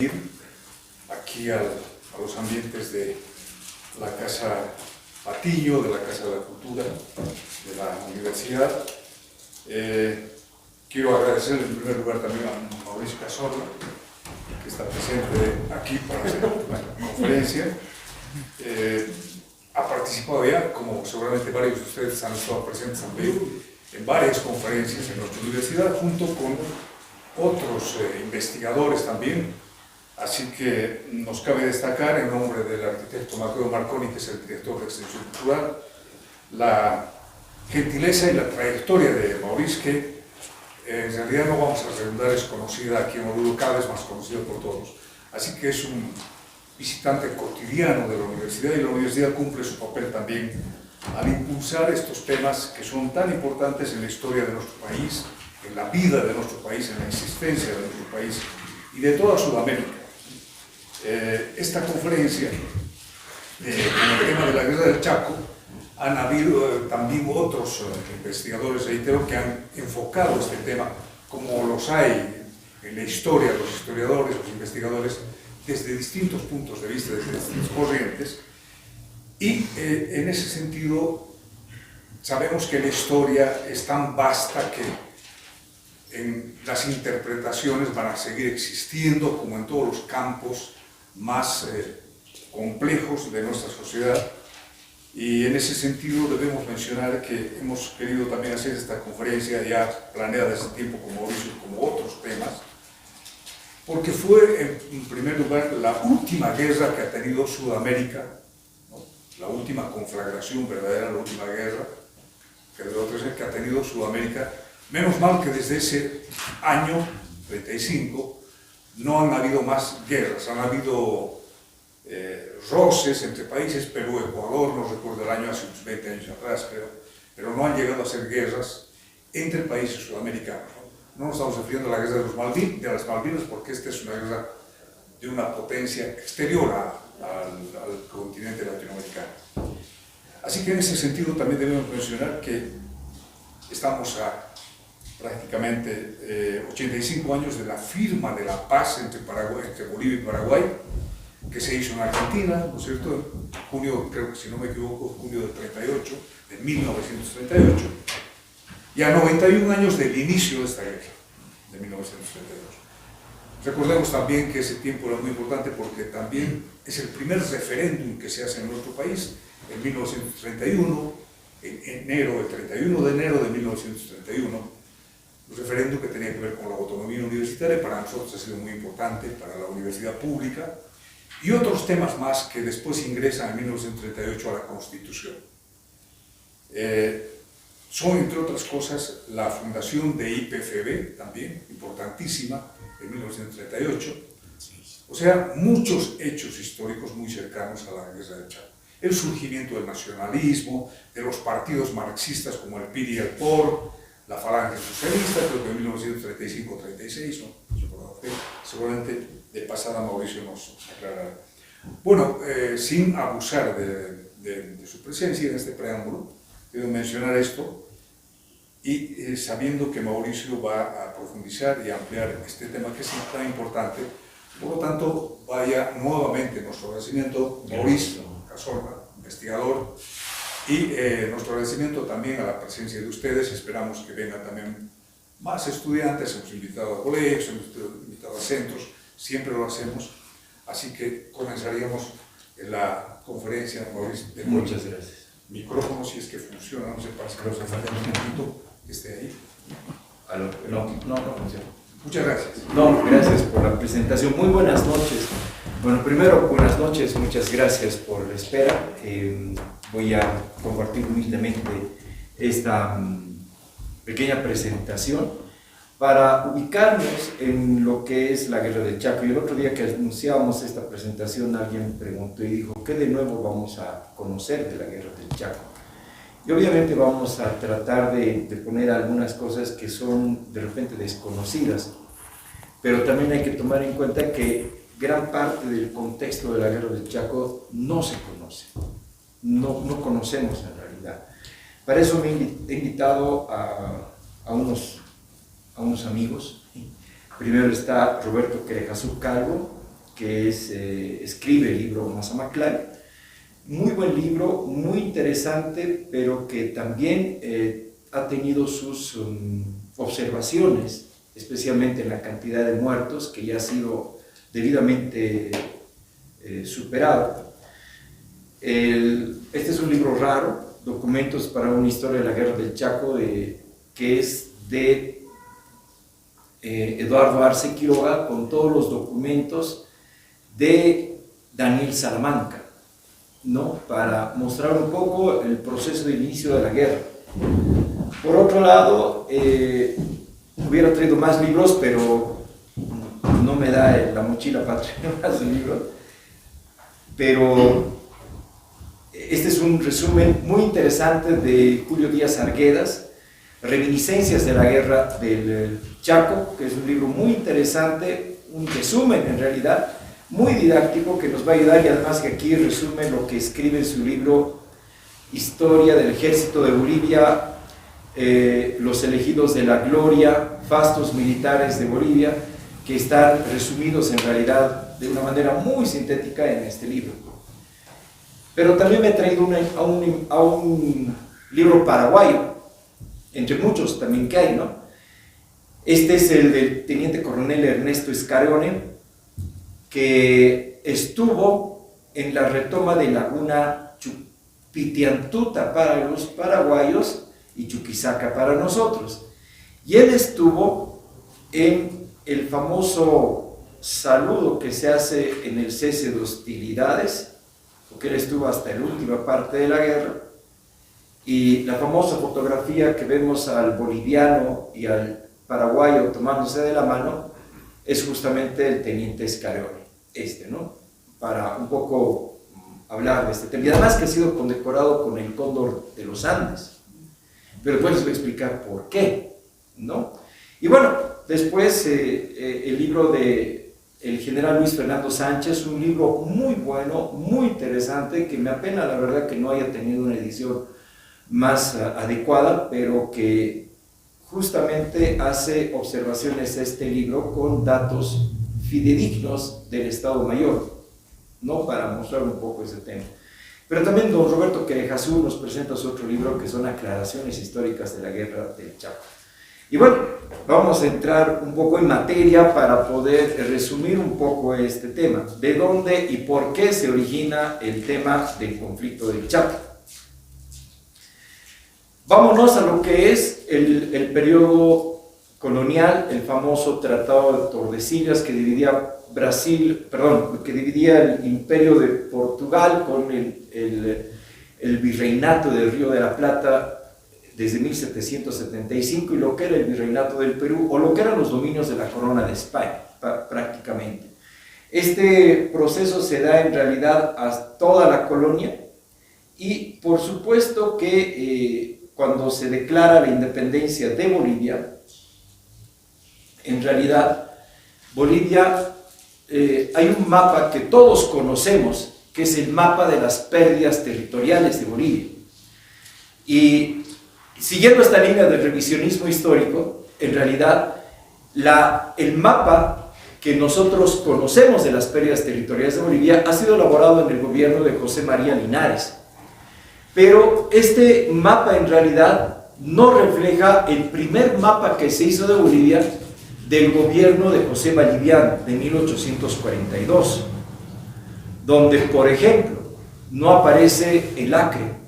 aquí a los ambientes de la Casa Patiño, de la Casa de la Cultura, de la Universidad. Quiero agradecer en primer lugar también a Mauricio Cazorla, que está presente aquí para hacer la conferencia. Ha participado ya, como seguramente varios de ustedes han estado presentes también, en varias conferencias en nuestra universidad, junto con otros investigadores también. Así que nos cabe destacar, en nombre del arquitecto Matteo Marconi, que es el director de Extensión Cultural, la gentileza y la trayectoria de Mauricio, que en realidad no vamos a redundar, es conocida aquí en Oruro, cada vez más conocida por todos. Así que es un visitante cotidiano de la universidad, y la universidad cumple su papel también al impulsar estos temas que son tan importantes en la historia de nuestro país, en la vida de nuestro país, en la existencia de nuestro país y de toda Sudamérica. Esta conferencia, con el tema de la guerra del Chaco, han habido también otros investigadores, reitero, que han enfocado este tema, como los hay en la historia, los historiadores, los investigadores, desde distintos puntos de vista, desde distintas corrientes, y en ese sentido sabemos que la historia es tan vasta que las interpretaciones van a seguir existiendo, como en todos los campos más complejos de nuestra sociedad. Y en ese sentido debemos mencionar que hemos querido también hacer esta conferencia ya planeada desde tiempo con Mauricio, como otros temas, porque fue en primer lugar la última guerra que ha tenido Sudamérica, ¿no? La última conflagración verdadera, la última guerra que ha tenido Sudamérica. Menos mal que desde ese año 35 no han habido más guerras, han habido roces entre países, Perú, Ecuador, no recuerdo el año, hace unos 20 años atrás creo, pero no han llegado a ser guerras entre países sudamericanos. No nos estamos refiriendo a la guerra de las Malvinas, porque esta es una guerra de una potencia exterior al continente latinoamericano. Así que en ese sentido también debemos mencionar que estamos a prácticamente 85 años de la firma de la paz entre Bolivia y Paraguay, que se hizo en Argentina, ¿no es cierto?, en junio, creo que si no me equivoco, junio del 38, de 1938, y a 91 años del inicio de esta guerra, de 1932. Recordemos también que ese tiempo era muy importante porque también es el primer referéndum que se hace en nuestro país, en 1931, el 31 de enero de 1931, un referéndum que tenía que ver con la autonomía universitaria. Para nosotros ha sido muy importante, para la universidad pública, y otros temas más que después ingresan en 1938 a la Constitución. Son, entre otras cosas, la fundación de IPFB, también importantísima, en 1938. O sea, muchos hechos históricos muy cercanos a la guerra del Chaco. El surgimiento del nacionalismo, de los partidos marxistas como el PIR y el POR, la Falange Socialista, creo que en 1935-36, ¿no? Seguramente de pasada Mauricio nos aclarará. Bueno, sin abusar de su presencia en este preámbulo, quiero mencionar esto, y sabiendo que Mauricio va a profundizar y ampliar este tema que es tan importante, por lo tanto, vaya nuevamente nuestro agradecimiento a Mauricio Cazorla, investigador, y nuestro agradecimiento también a la presencia de ustedes. Esperamos que vengan también más estudiantes. Hemos invitado a colegios, hemos invitado a centros, siempre lo hacemos. Así que comenzaríamos la conferencia. Mauricio, muchas gracias. Micrófono, si es que funciona, no sé, para que nos falta un poquito que esté ahí. No funciona. Muchas gracias. No, gracias por la presentación. Muy buenas noches. Bueno, primero, buenas noches, muchas gracias por la espera. Voy a compartir humildemente esta pequeña presentación para ubicarnos en lo que es la guerra del Chaco. Y el otro día que anunciábamos esta presentación, alguien preguntó y dijo, ¿qué de nuevo vamos a conocer de la guerra del Chaco? Y obviamente vamos a tratar de poner algunas cosas que son de repente desconocidas, pero también hay que tomar en cuenta que gran parte del contexto de la guerra del Chaco no se conoce, no conocemos en realidad. Para eso me he invitado a unos amigos. Primero está Roberto Querejazú Calvo, que escribe el libro Mazamaclay. Muy buen libro, muy interesante, pero que también ha tenido sus observaciones, especialmente en la cantidad de muertos, que ya ha sido debidamente superado. Este es un libro raro, Documentos para una historia de la Guerra del Chaco, que es de Eduardo Arce Quiroga, con todos los documentos de Daniel Salamanca, ¿no? Para mostrar un poco el proceso de inicio de la guerra. Por otro lado, hubiera traído más libros, pero no me da la mochila para traer más libros. Pero este es un resumen muy interesante de Julio Díaz Arguedas, Reminiscencias de la Guerra del Chaco, que es un libro muy interesante, un resumen en realidad, muy didáctico, que nos va a ayudar, y además que aquí resume lo que escribe en su libro Historia del Ejército de Bolivia, Los Elegidos de la Gloria, Fastos Militares de Bolivia, que están resumidos en realidad de una manera muy sintética en este libro. Pero también me he traído a un libro paraguayo, entre muchos también que hay, ¿no? Este es el del teniente coronel Ernesto Escarione, que estuvo en la retoma de Laguna Chupitiantuta para los paraguayos y Chuquisaca para nosotros. Y él estuvo en el famoso saludo que se hace en el cese de hostilidades, porque él estuvo hasta la última parte de la guerra, y la famosa fotografía que vemos al boliviano y al paraguayo tomándose de la mano es justamente el teniente Escarione, ¿no? Para un poco hablar de este tema. Y además que ha sido condecorado con el Cóndor de los Andes. Pero después les voy a explicar por qué, ¿no? Y bueno, después el libro de el general Luis Fernando Sánchez, un libro muy bueno, muy interesante, que me apena la verdad que no haya tenido una edición más adecuada, pero que justamente hace observaciones a este libro con datos fidedignos del Estado Mayor, ¿no? Para mostrar un poco ese tema. Pero también don Roberto Querejazú nos presenta su otro libro, que son Aclaraciones Históricas de la Guerra del Chaco. Y bueno, vamos a entrar un poco en materia para poder resumir un poco este tema, de dónde y por qué se origina el tema del conflicto del Chaco. Vámonos a lo que es el periodo colonial, el famoso Tratado de Tordesillas, que dividía que dividía el imperio de Portugal con el virreinato del Río de la Plata desde 1775, y lo que era el virreinato del Perú, o lo que eran los dominios de la corona de España, prácticamente. Este proceso se da en realidad a toda la colonia, y por supuesto que cuando se declara la independencia de Bolivia, en realidad Bolivia, hay un mapa que todos conocemos, que es el mapa de las pérdidas territoriales de Bolivia. Y siguiendo esta línea de revisionismo histórico, en realidad el mapa que nosotros conocemos de las pérdidas territoriales de Bolivia ha sido elaborado en el gobierno de José María Linares. Pero este mapa en realidad no refleja el primer mapa que se hizo de Bolivia del gobierno de José Valliviano de 1842, donde, por ejemplo, no aparece el Acre,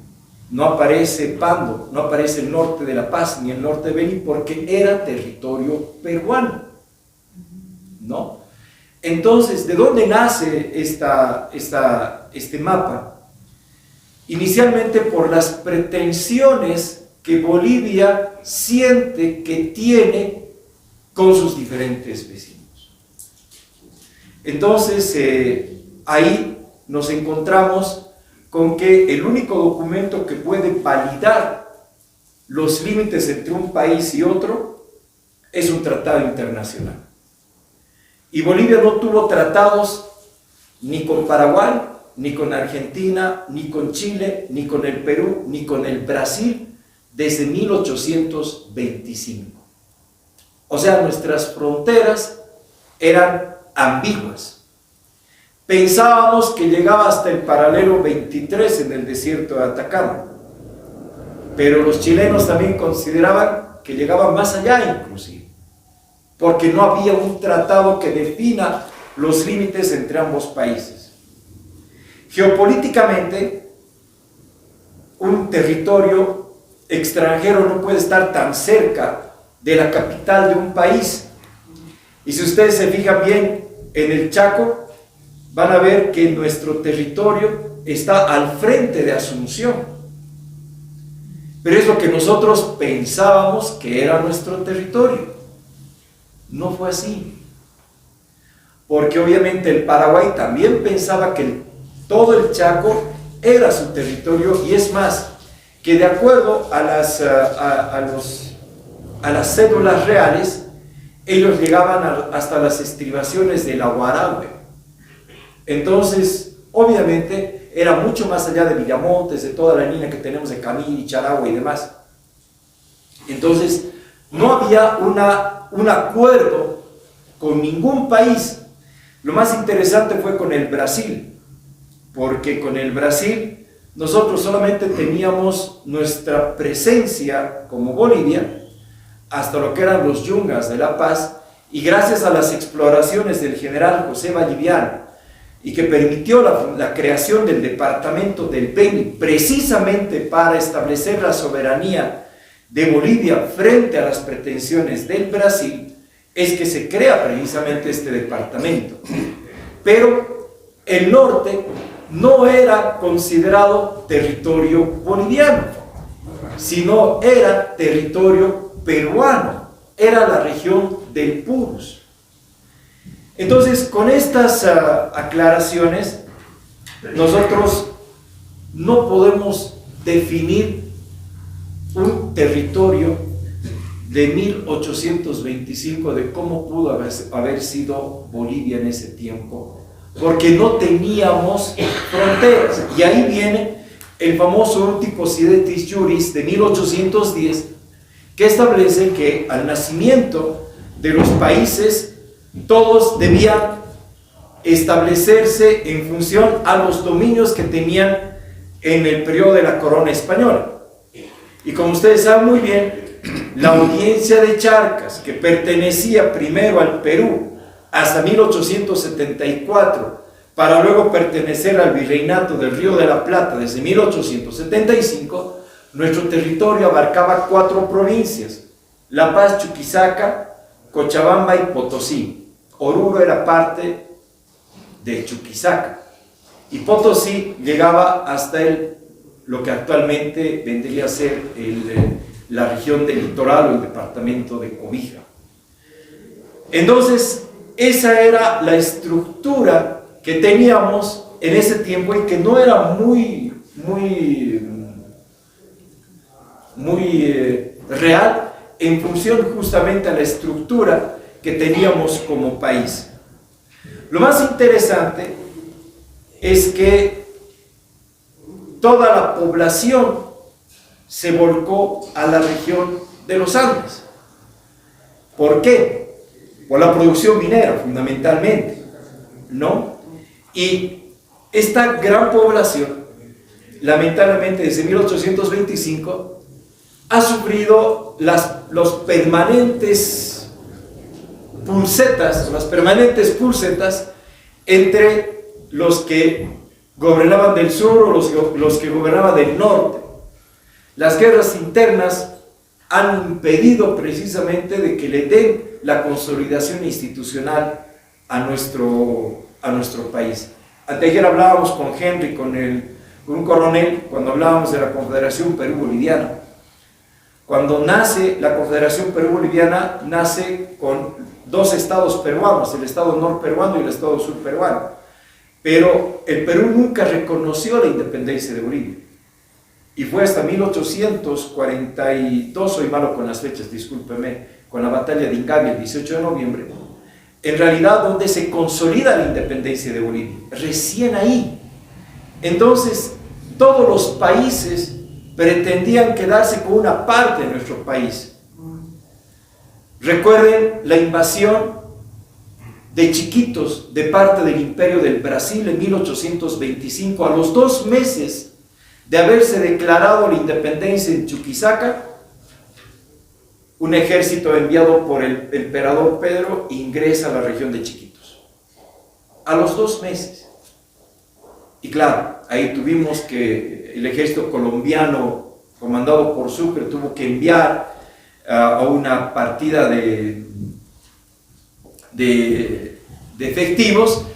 no aparece Pando, no aparece el norte de La Paz ni el norte de Beni, porque era territorio peruano, ¿no? Entonces, ¿de dónde nace este mapa? Inicialmente por las pretensiones que Bolivia siente que tiene con sus diferentes vecinos. Entonces, ahí nos encontramos con que el único documento que puede validar los límites entre un país y otro es un tratado internacional. Y Bolivia no tuvo tratados ni con Paraguay, ni con Argentina, ni con Chile, ni con el Perú, ni con el Brasil desde 1825. O sea, nuestras fronteras eran ambiguas. pensábamos que llegaba hasta el paralelo 23 en el desierto de Atacama, pero los chilenos también consideraban que llegaba más allá inclusive, porque no había un tratado que defina los límites entre ambos países. Geopolíticamente, un territorio extranjero no puede estar tan cerca de la capital de un país. Y si ustedes se fijan bien en el Chaco, van a ver que nuestro territorio está al frente de Asunción. Pero es lo que nosotros pensábamos que era nuestro territorio. No fue así. Porque obviamente el Paraguay también pensaba que todo el Chaco era su territorio, y es más, que de acuerdo a las cédulas reales, ellos llegaban hasta las estribaciones del Aguarahue. Entonces, obviamente, era mucho más allá de Villamontes, de toda la línea que tenemos de Camiri, Charagua y demás. Entonces, no había un acuerdo con ningún país. Lo más interesante fue con el Brasil, porque con el Brasil nosotros solamente teníamos nuestra presencia como Bolivia hasta lo que eran los Yungas de La Paz, y gracias a las exploraciones del general José Valliviano, y que permitió la creación del departamento del Beni, precisamente para establecer la soberanía de Bolivia frente a las pretensiones del Brasil, es que se crea precisamente este departamento. Pero el norte no era considerado territorio boliviano, sino era territorio peruano, era la región del Purus. Entonces, con estas aclaraciones, nosotros no podemos definir un territorio de 1825 de cómo pudo haber sido Bolivia en ese tiempo, porque no teníamos fronteras. Y ahí viene el famoso Urti Possidetis Juris de 1810, que establece que al nacimiento de los países todos debían establecerse en función a los dominios que tenían en el periodo de la corona española. Y como ustedes saben muy bien, la audiencia de Charcas, que pertenecía primero al Perú hasta 1874, para luego pertenecer al virreinato del Río de la Plata desde 1875, nuestro territorio abarcaba 4 provincias: La Paz, Chuquisaca, Cochabamba y Potosí. Oruro era parte de Chuquisaca, y Potosí llegaba hasta lo que actualmente vendría a ser la región del litoral o el departamento de Cobija. Entonces, esa era la estructura que teníamos en ese tiempo, y que no era muy real en función justamente a la estructura que teníamos como país. Lo más interesante es que toda la población se volcó a la región de los Andes. ¿Por qué? Por la producción minera, fundamentalmente, ¿no? Y esta gran población, lamentablemente desde 1825, ha sufrido las permanentes pulsetas entre los que gobernaban del sur o los que gobernaban del norte. Las guerras internas han impedido precisamente de que le den la consolidación institucional a nuestro país. Anteayer hablábamos con Henry, con un coronel, cuando hablábamos de la Confederación Perú-Boliviana. Cuando nace la Confederación Perú-Boliviana, nace con 2 estados peruanos, el estado norperuano y el estado surperuano. Pero el Perú nunca reconoció la independencia de Bolivia. Y fue hasta 1842, soy malo con las fechas, discúlpeme, con la batalla de Ingabia, el 18 de noviembre, en realidad donde se consolida la independencia de Bolivia, recién ahí. Entonces, todos los países pretendían quedarse con una parte de nuestro país. Recuerden la invasión de Chiquitos de parte del Imperio del Brasil en 1825, a los 2 meses de haberse declarado la independencia en Chuquisaca, un ejército enviado por el emperador Pedro ingresa a la región de Chiquitos. A los 2 meses. Y claro, ahí tuvimos que el ejército colombiano, comandado por Sucre, tuvo que enviar a una partida de efectivos,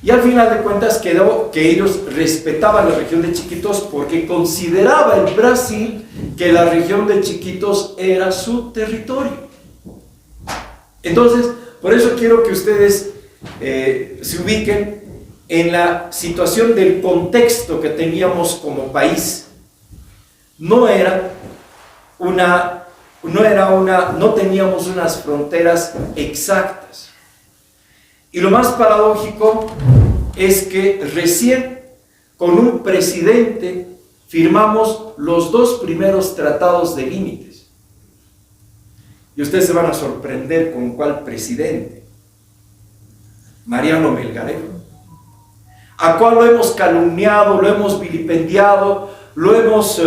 y al final de cuentas quedó que ellos respetaban la región de Chiquitos porque consideraba el Brasil que la región de Chiquitos era su territorio. Entonces, por eso quiero que ustedes se ubiquen en la situación del contexto que teníamos como país. No teníamos unas fronteras exactas. Y lo más paradójico es que recién con un presidente firmamos los 2 primeros tratados de límites. Y ustedes se van a sorprender con cuál presidente. Mariano Melgarejo, a cual lo hemos calumniado, lo hemos vilipendiado, lo hemos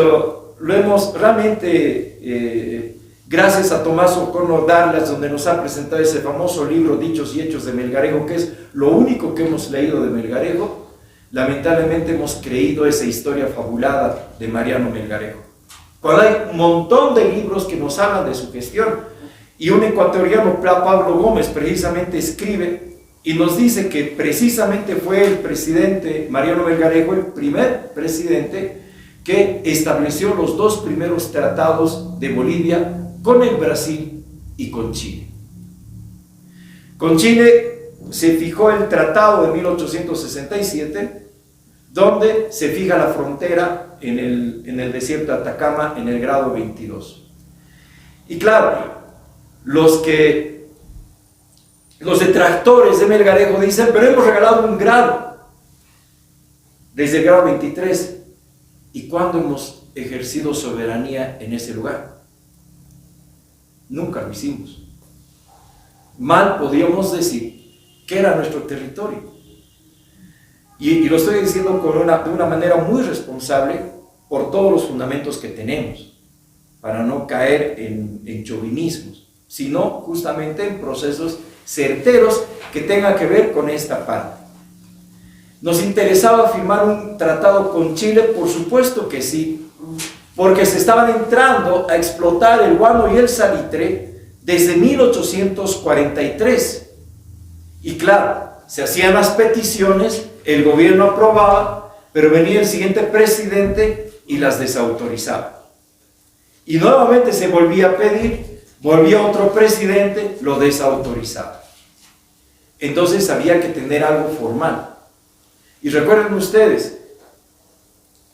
realmente, gracias a Tomás Ocono Darlas, donde nos ha presentado ese famoso libro Dichos y Hechos de Melgarejo, que es lo único que hemos leído de Melgarejo, lamentablemente hemos creído esa historia fabulada de Mariano Melgarejo. Cuando hay un montón de libros que nos hablan de su gestión, y un ecuatoriano, Pablo Gómez, precisamente escribe y nos dice que precisamente fue el presidente Mariano Melgarejo el primer presidente que estableció los 2 primeros tratados de Bolivia con el Brasil y con Chile. Con Chile se fijó el tratado de 1867, donde se fija la frontera en el desierto de Atacama en el grado 22. Y claro, los detractores de Melgarejo dicen, pero hemos regalado un grado, desde el grado 23. ¿Y cuándo hemos ejercido soberanía en ese lugar? Nunca lo hicimos. Mal podríamos decir que era nuestro territorio. Y lo estoy diciendo de una manera muy responsable por todos los fundamentos que tenemos, para no caer en chauvinismos, sino justamente en procesos certeros que tengan que ver con esta parte. ¿Nos interesaba firmar un tratado con Chile? Por supuesto que sí, porque se estaban entrando a explotar el guano y el salitre desde 1843. Y claro, se hacían las peticiones, el gobierno aprobaba, pero venía el siguiente presidente y las desautorizaba. Y nuevamente se volvía a pedir, volvía otro presidente, lo desautorizaba. Entonces había que tener algo formal. Y recuerden ustedes,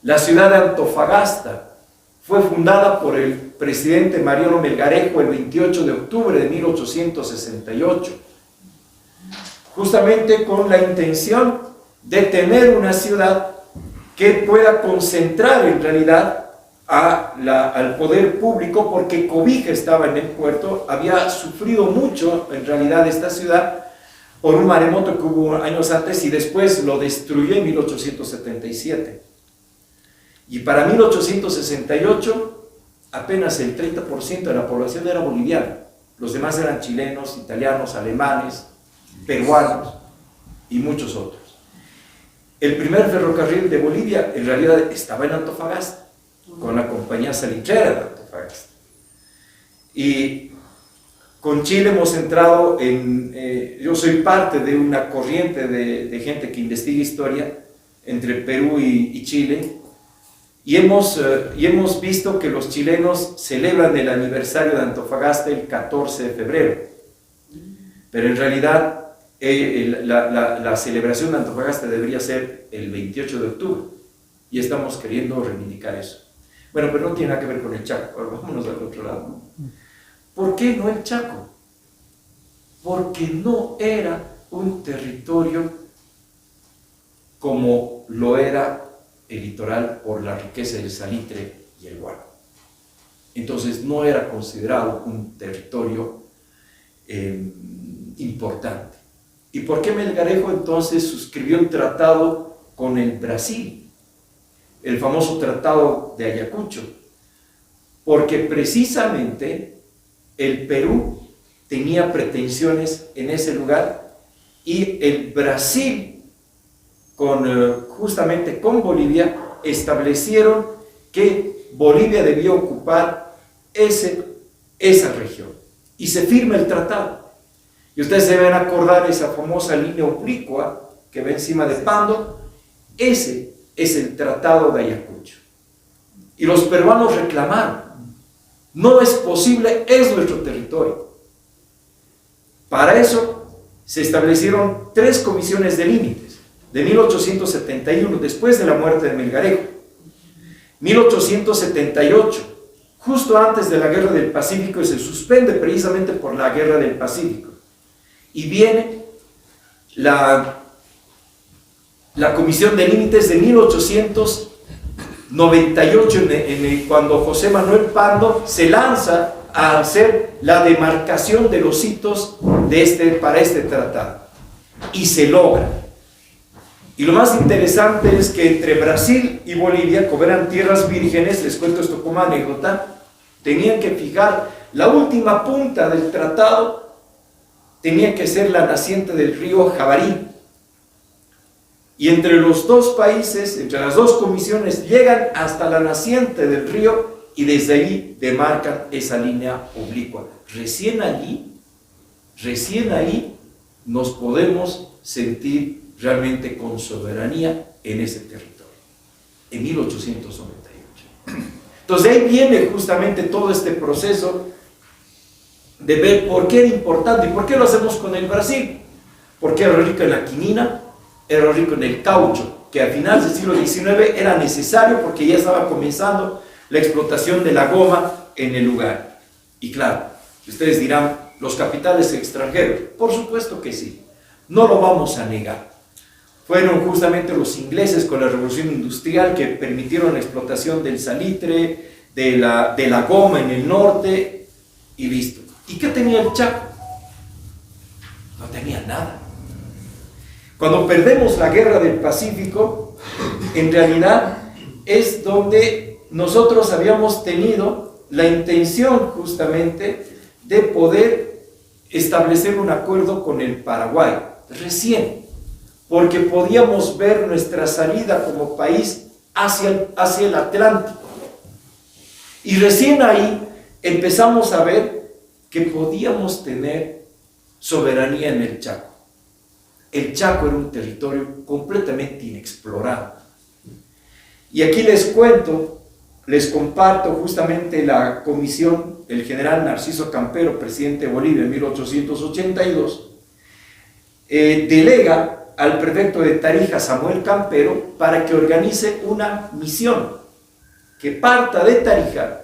la ciudad de Antofagasta fue fundada por el presidente Mariano Melgarejo el 28 de octubre de 1868, justamente con la intención de tener una ciudad que pueda concentrar en realidad al poder público, porque Cobija estaba en el puerto, había sufrido mucho en realidad esta ciudad por un maremoto que hubo años antes y después lo destruyó en 1877. Y para 1868 apenas el 30% de la población era boliviana, los demás eran chilenos, italianos, alemanes, peruanos y muchos otros. El primer ferrocarril de Bolivia en realidad estaba en Antofagasta, con la compañía salitrera de Antofagasta. Y con Chile hemos entrado yo soy parte de una corriente de gente que investiga historia entre Perú y Chile, y hemos visto que los chilenos celebran el aniversario de Antofagasta el 14 de febrero, pero en realidad la celebración de Antofagasta debería ser el 28 de octubre, y estamos queriendo reivindicar eso. Bueno, pero no tiene nada que ver con el Chaco. Ahora vámonos al otro lado. ¿Por qué no el Chaco? Porque no era un territorio como lo era el litoral por la riqueza del salitre y el guano. Entonces no era considerado un territorio importante. ¿Y por qué Melgarejo entonces suscribió un tratado con el Brasil? El famoso Tratado de Ayacucho. Porque precisamente el Perú tenía pretensiones en ese lugar y el Brasil, justamente con Bolivia, establecieron que Bolivia debía ocupar esa región. Y se firma el tratado. Y ustedes deben acordar esa famosa línea oblicua que va encima de Pando. Ese es el Tratado de Ayacucho. Y los peruanos reclamaron: no es posible, es nuestro territorio. Para eso se establecieron 3 comisiones de límites. De 1871, después de la muerte de Melgarejo. 1878, justo antes de la Guerra del Pacífico, y se suspende precisamente por la Guerra del Pacífico. Y viene la Comisión de Límites de 1898, cuando José Manuel Pando se lanza a hacer la demarcación de los hitos para este tratado. Y se logra. Y lo más interesante es que entre Brasil y Bolivia, como eran tierras vírgenes, les cuento esto como anécdota, tenían que fijar la última punta del tratado, tenía que ser la naciente del río Jabarí. Y entre los dos países, entre las dos comisiones, llegan hasta la naciente del río y desde ahí demarcan esa línea oblicua. Recién ahí nos podemos sentir realmente con soberanía en ese territorio, en 1898. Entonces ahí viene justamente todo este proceso de ver por qué era importante y por qué lo hacemos con el Brasil. Porque era rico en la quinina, era rico en el caucho, que a finales del siglo XIX era necesario porque ya estaba comenzando la explotación de la goma en el lugar. Y claro, ustedes dirán, ¿los capitales extranjeros? Por supuesto que sí, no lo vamos a negar. Fueron justamente los ingleses con la revolución industrial que permitieron la explotación del salitre, de la goma en el norte, y listo. ¿Y qué tenía el Chaco? No tenía nada. Cuando perdemos la Guerra del Pacífico, en realidad es donde nosotros habíamos tenido la intención justamente de poder establecer un acuerdo con el Paraguay, recién, porque podíamos ver nuestra salida como país hacia el Atlántico. Y recién ahí empezamos a ver que podíamos tener soberanía en el Chaco. El Chaco era un territorio completamente inexplorado. Y aquí les comparto justamente la comisión del general Narciso Campero, presidente de Bolivia en 1882, delega al prefecto de Tarija, Samuel Campero, para que organice una misión que parta de Tarija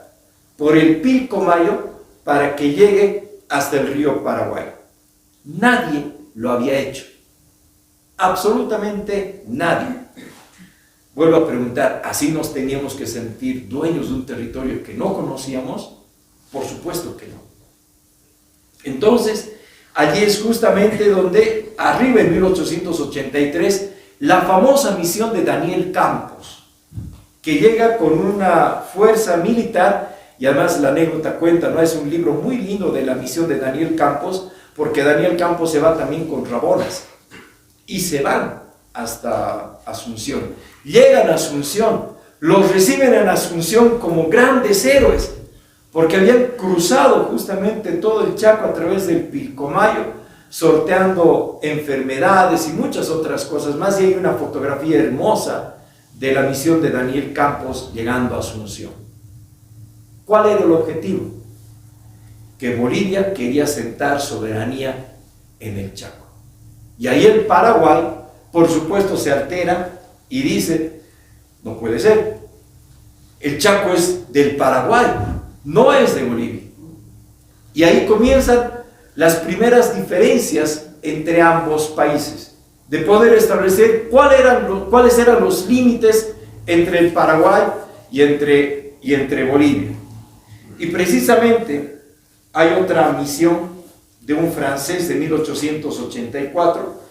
por el Pilcomayo para que llegue hasta el río Paraguay. Nadie lo había hecho. Absolutamente nadie. Vuelvo a preguntar, ¿así nos teníamos que sentir dueños de un territorio que no conocíamos? Por supuesto que no. Entonces, allí es justamente donde arriba en 1883 la famosa misión de Daniel Campos, que llega con una fuerza militar, y además la anécdota cuenta, ¿no? Es un libro muy lindo de la misión de Daniel Campos, porque Daniel Campos se va también con Rabonas, y se van hasta Asunción. Llegan a Asunción, los reciben en Asunción como grandes héroes, porque habían cruzado justamente todo el Chaco a través del Pilcomayo, sorteando enfermedades y muchas otras cosas más, y hay una fotografía hermosa de la misión de Daniel Campos llegando a Asunción. ¿Cuál era el objetivo? Que Bolivia quería sentar soberanía en el Chaco. Y ahí el Paraguay, por supuesto, se altera y dice, no puede ser, el Chaco es del Paraguay, no es de Bolivia. Y ahí comienzan las primeras diferencias entre ambos países, de poder establecer cuáles eran los límites entre el Paraguay y entre Bolivia. Y precisamente hay otra misión de un francés de 1884,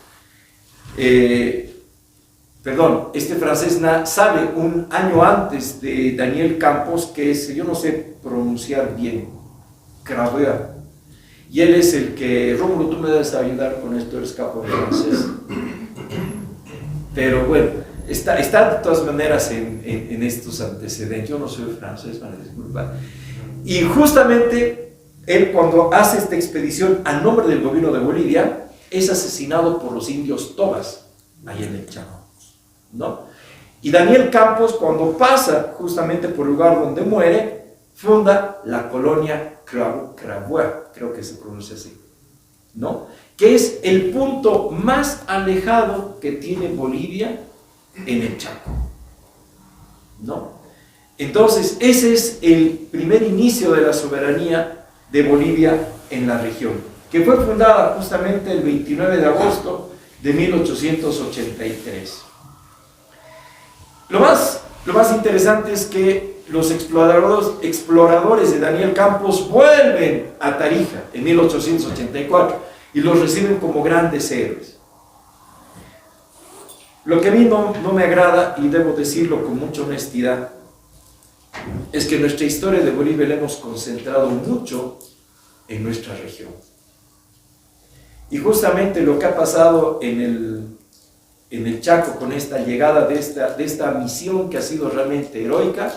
este francés sale un año antes de Daniel Campos, que es, yo no sé pronunciar bien, Craveur. Y él es el que, Rómulo, tú me debes ayudar con esto, eres capo de francés. Pero bueno, está de todas maneras en estos antecedentes. Yo no soy francés, van a disculpar. Y justamente él, cuando hace esta expedición a nombre del gobierno de Bolivia, es asesinado por los indios Tobas, ahí en el Chaco, ¿no? Y Daniel Campos, cuando pasa justamente por el lugar donde muere, funda la colonia Craveur, creo que se pronuncia así, ¿no? Que es el punto más alejado que tiene Bolivia en el Chaco, ¿no? Entonces, ese es el primer inicio de la soberanía de Bolivia en la región, que fue fundada justamente el 29 de agosto de 1883. Lo más interesante es que los exploradores de Daniel Campos vuelven a Tarija en 1884 y los reciben como grandes héroes. Lo que a mí no me agrada, y debo decirlo con mucha honestidad, es que nuestra historia de Bolivia la hemos concentrado mucho en nuestra región. Y justamente lo que ha pasado en el Chaco con esta llegada de esta misión, que ha sido realmente heroica,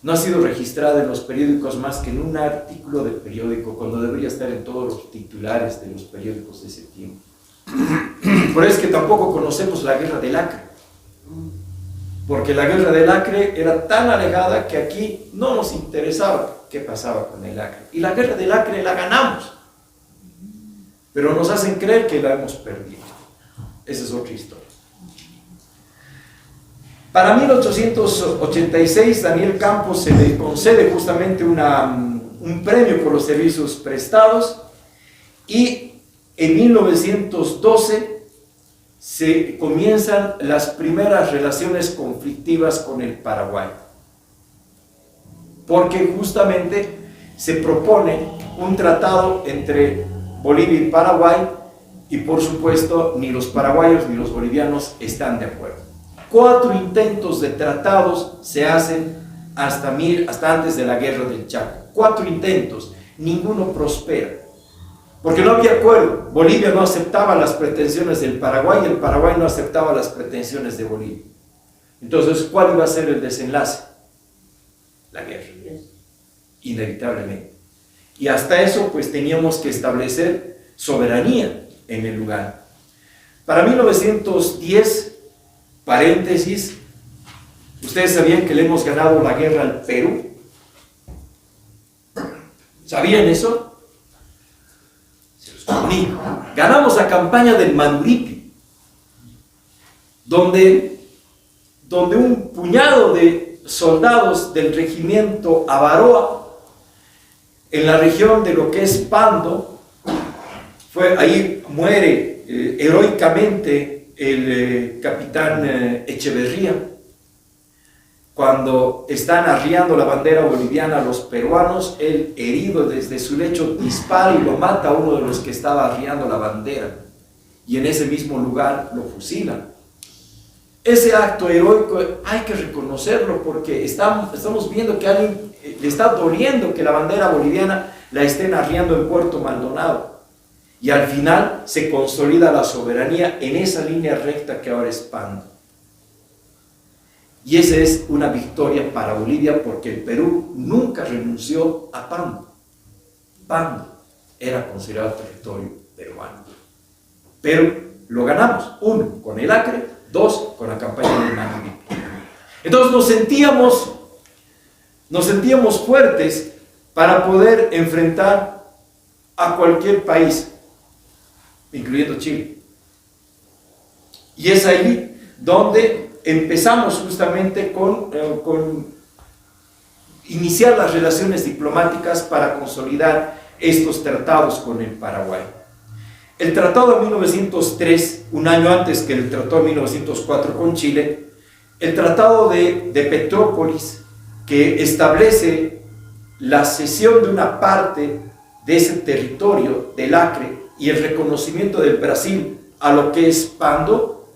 no ha sido registrada en los periódicos más que en un artículo de periódico, cuando debería estar en todos los titulares de los periódicos de ese tiempo. Por eso es que tampoco conocemos la guerra del Acre, porque la guerra del Acre era tan alejada que aquí no nos interesaba qué pasaba con el Acre. Y la guerra del Acre la ganamos, pero nos hacen creer que la hemos perdido. Esa es otra historia. Para 1886, Daniel Campos se le concede justamente un premio por los servicios prestados, y en 1912 se comienzan las primeras relaciones conflictivas con el Paraguay, porque justamente se propone un tratado entre Bolivia y Paraguay, y por supuesto ni los paraguayos ni los bolivianos están de acuerdo. 4 intentos de tratados se hacen hasta antes de la guerra del Chaco. 4 intentos, ninguno prospera, porque no había acuerdo. Bolivia no aceptaba las pretensiones del Paraguay y el Paraguay no aceptaba las pretensiones de Bolivia. Entonces, ¿cuál iba a ser el desenlace? La guerra, inevitablemente. Y hasta eso, pues teníamos que establecer soberanía en el lugar. Para 1910, paréntesis, ¿ustedes sabían que le hemos ganado la guerra al Perú? ¿Sabían eso? Se los comunico. Ganamos la campaña del Manuripi, donde un puñado de soldados del regimiento Avaroa, en la región de lo que es Pando, ahí muere heroicamente el capitán Echeverría, cuando están arriando la bandera boliviana a los peruanos. Él, herido desde su lecho, dispara y lo mata a uno de los que estaba arriando la bandera, y en ese mismo lugar lo fusilan. Ese acto heroico hay que reconocerlo, porque estamos viendo que a alguien le está doliendo que la bandera boliviana la estén arriando en Puerto Maldonado, y al final se consolida la soberanía en esa línea recta que ahora es Pando. Y esa es una victoria para Bolivia, porque el Perú nunca renunció a Pando. Pando era considerado territorio peruano, pero lo ganamos, 1, con el Acre, 2, con la campaña de Manuripi. Entonces nos sentíamos fuertes para poder enfrentar a cualquier país, incluyendo Chile. Y es ahí donde empezamos justamente con iniciar las relaciones diplomáticas para consolidar estos tratados con el Paraguay. El tratado de 1903, un año antes que el tratado de 1904 con Chile, el tratado de Petrópolis, que establece la cesión de una parte de ese territorio del Acre y el reconocimiento del Brasil a lo que es Pando,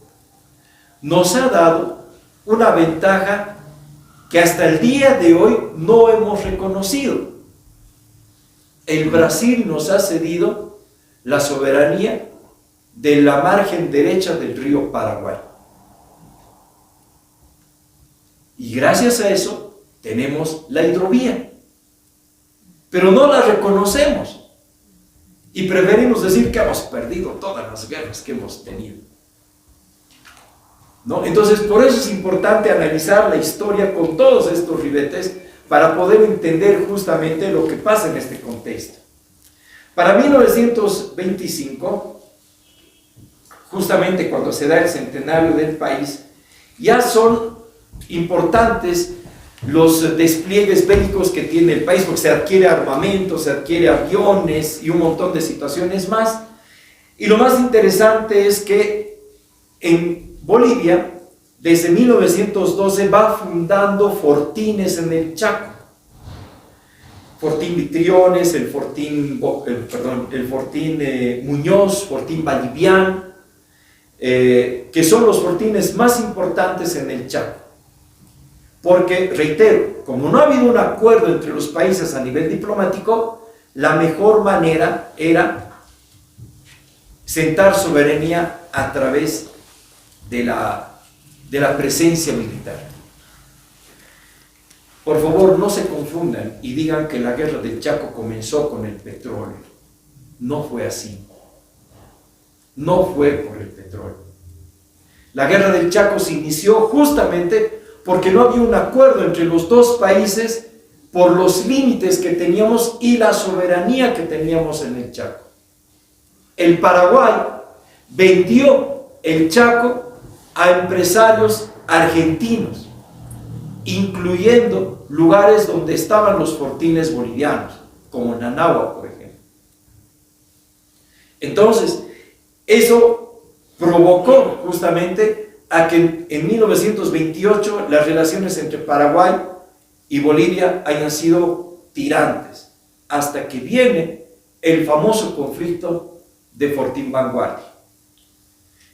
nos ha dado una ventaja que hasta el día de hoy no hemos reconocido. El Brasil nos ha cedido la soberanía de la margen derecha del río Paraguay. Y gracias a eso tenemos la hidrovía. Pero no la reconocemos. Y preferimos decir que hemos perdido todas las guerras que hemos tenido, ¿no? Entonces, por eso es importante analizar la historia con todos estos ribetes para poder entender justamente lo que pasa en este contexto. Para 1925, justamente cuando se da el centenario del país, ya son importantes los despliegues bélicos que tiene el país, porque se adquiere armamento, se adquiere aviones y un montón de situaciones más. Y lo más interesante es que en Bolivia, desde 1912, va fundando fortines en el Chaco. Fortín Vitriones, el Fortín Muñoz, Fortín Vallivian, que son los fortines más importantes en el Chaco. Porque, reitero, como no ha habido un acuerdo entre los países a nivel diplomático, la mejor manera era sentar soberanía a través de la presencia militar. Por favor, no se confundan y digan que la guerra del Chaco comenzó con el petróleo. No fue así. No fue por el petróleo. La guerra del Chaco se inició justamente porque no había un acuerdo entre los dos países por los límites que teníamos y la soberanía que teníamos en el Chaco. El Paraguay vendió el Chaco a empresarios argentinos, incluyendo lugares donde estaban los fortines bolivianos, como Nanagua, por ejemplo. Entonces, eso provocó justamente a que en 1928 las relaciones entre Paraguay y Bolivia hayan sido tirantes, hasta que viene el famoso conflicto de Fortín Vanguardia.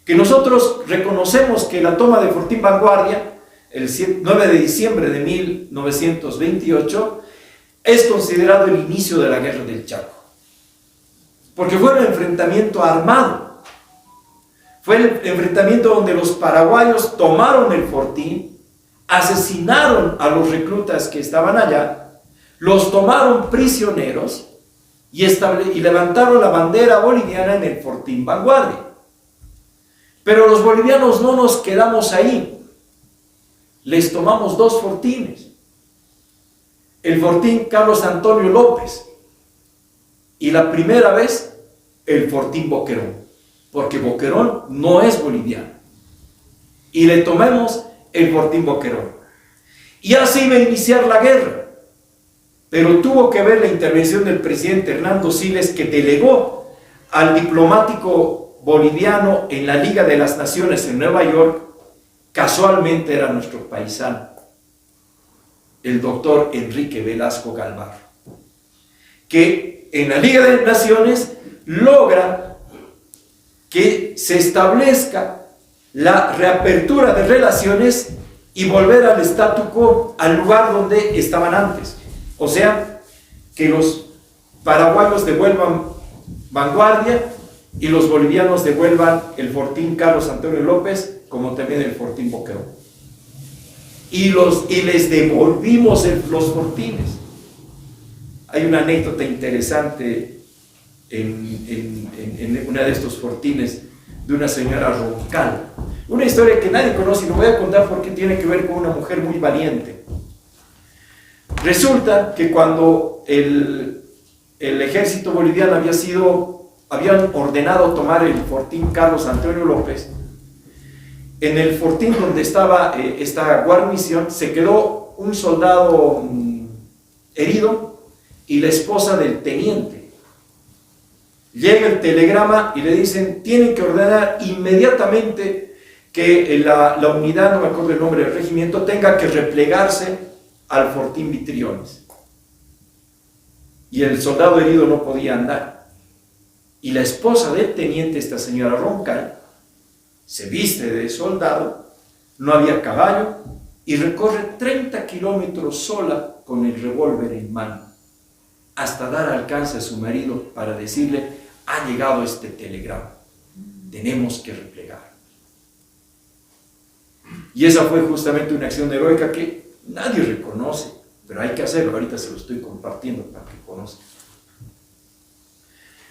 Que nosotros reconocemos que la toma de Fortín Vanguardia, el 9 de diciembre de 1928, es considerado el inicio de la guerra del Chaco, porque fue un enfrentamiento armado. Fue el enfrentamiento donde los paraguayos tomaron el fortín, asesinaron a los reclutas que estaban allá, los tomaron prisioneros y levantaron la bandera boliviana en el Fortín Vanguardia. Pero los bolivianos no nos quedamos ahí. Les tomamos dos fortines. El Fortín Carlos Antonio López y la primera vez el Fortín Boquerón, porque Boquerón no es boliviano. Y le tomamos el Fortín Boquerón. Y así iba a iniciar la guerra. Pero tuvo que ver la intervención del presidente Hernando Siles, que delegó al diplomático boliviano en la Liga de las Naciones en Nueva York. Casualmente era nuestro paisano, el doctor Enrique Velasco Galvarro, que en la Liga de las Naciones logra que se establezca la reapertura de relaciones y volver al statu quo, al lugar donde estaban antes. O sea, que los paraguayos devuelvan Vanguardia y los bolivianos devuelvan el Fortín Carlos Antonio López, como también el Fortín Boquerón. Y les devolvimos los fortines. Hay una anécdota interesante en uno de estos fortines de una señora Roncal, una historia que nadie conoce, y lo voy a contar porque tiene que ver con una mujer muy valiente. Resulta que cuando el ejército boliviano habían ordenado tomar el Fortín Carlos Antonio López, en el fortín donde estaba esta guarnición se quedó un soldado herido y la esposa del teniente. Llega el telegrama y le dicen: tienen que ordenar inmediatamente que la unidad, no me acuerdo el nombre del regimiento, tenga que replegarse al Fortín Vitriones. Y el soldado herido no podía andar. Y la esposa del teniente, esta señora Roncal, se viste de soldado, no había caballo y recorre 30 kilómetros sola con el revólver en mano, hasta dar alcance a su marido para decirle: ha llegado este telegrama, tenemos que replegar. Y esa fue justamente una acción heroica que nadie reconoce, pero hay que hacerlo. Ahorita se lo estoy compartiendo para que conozcan.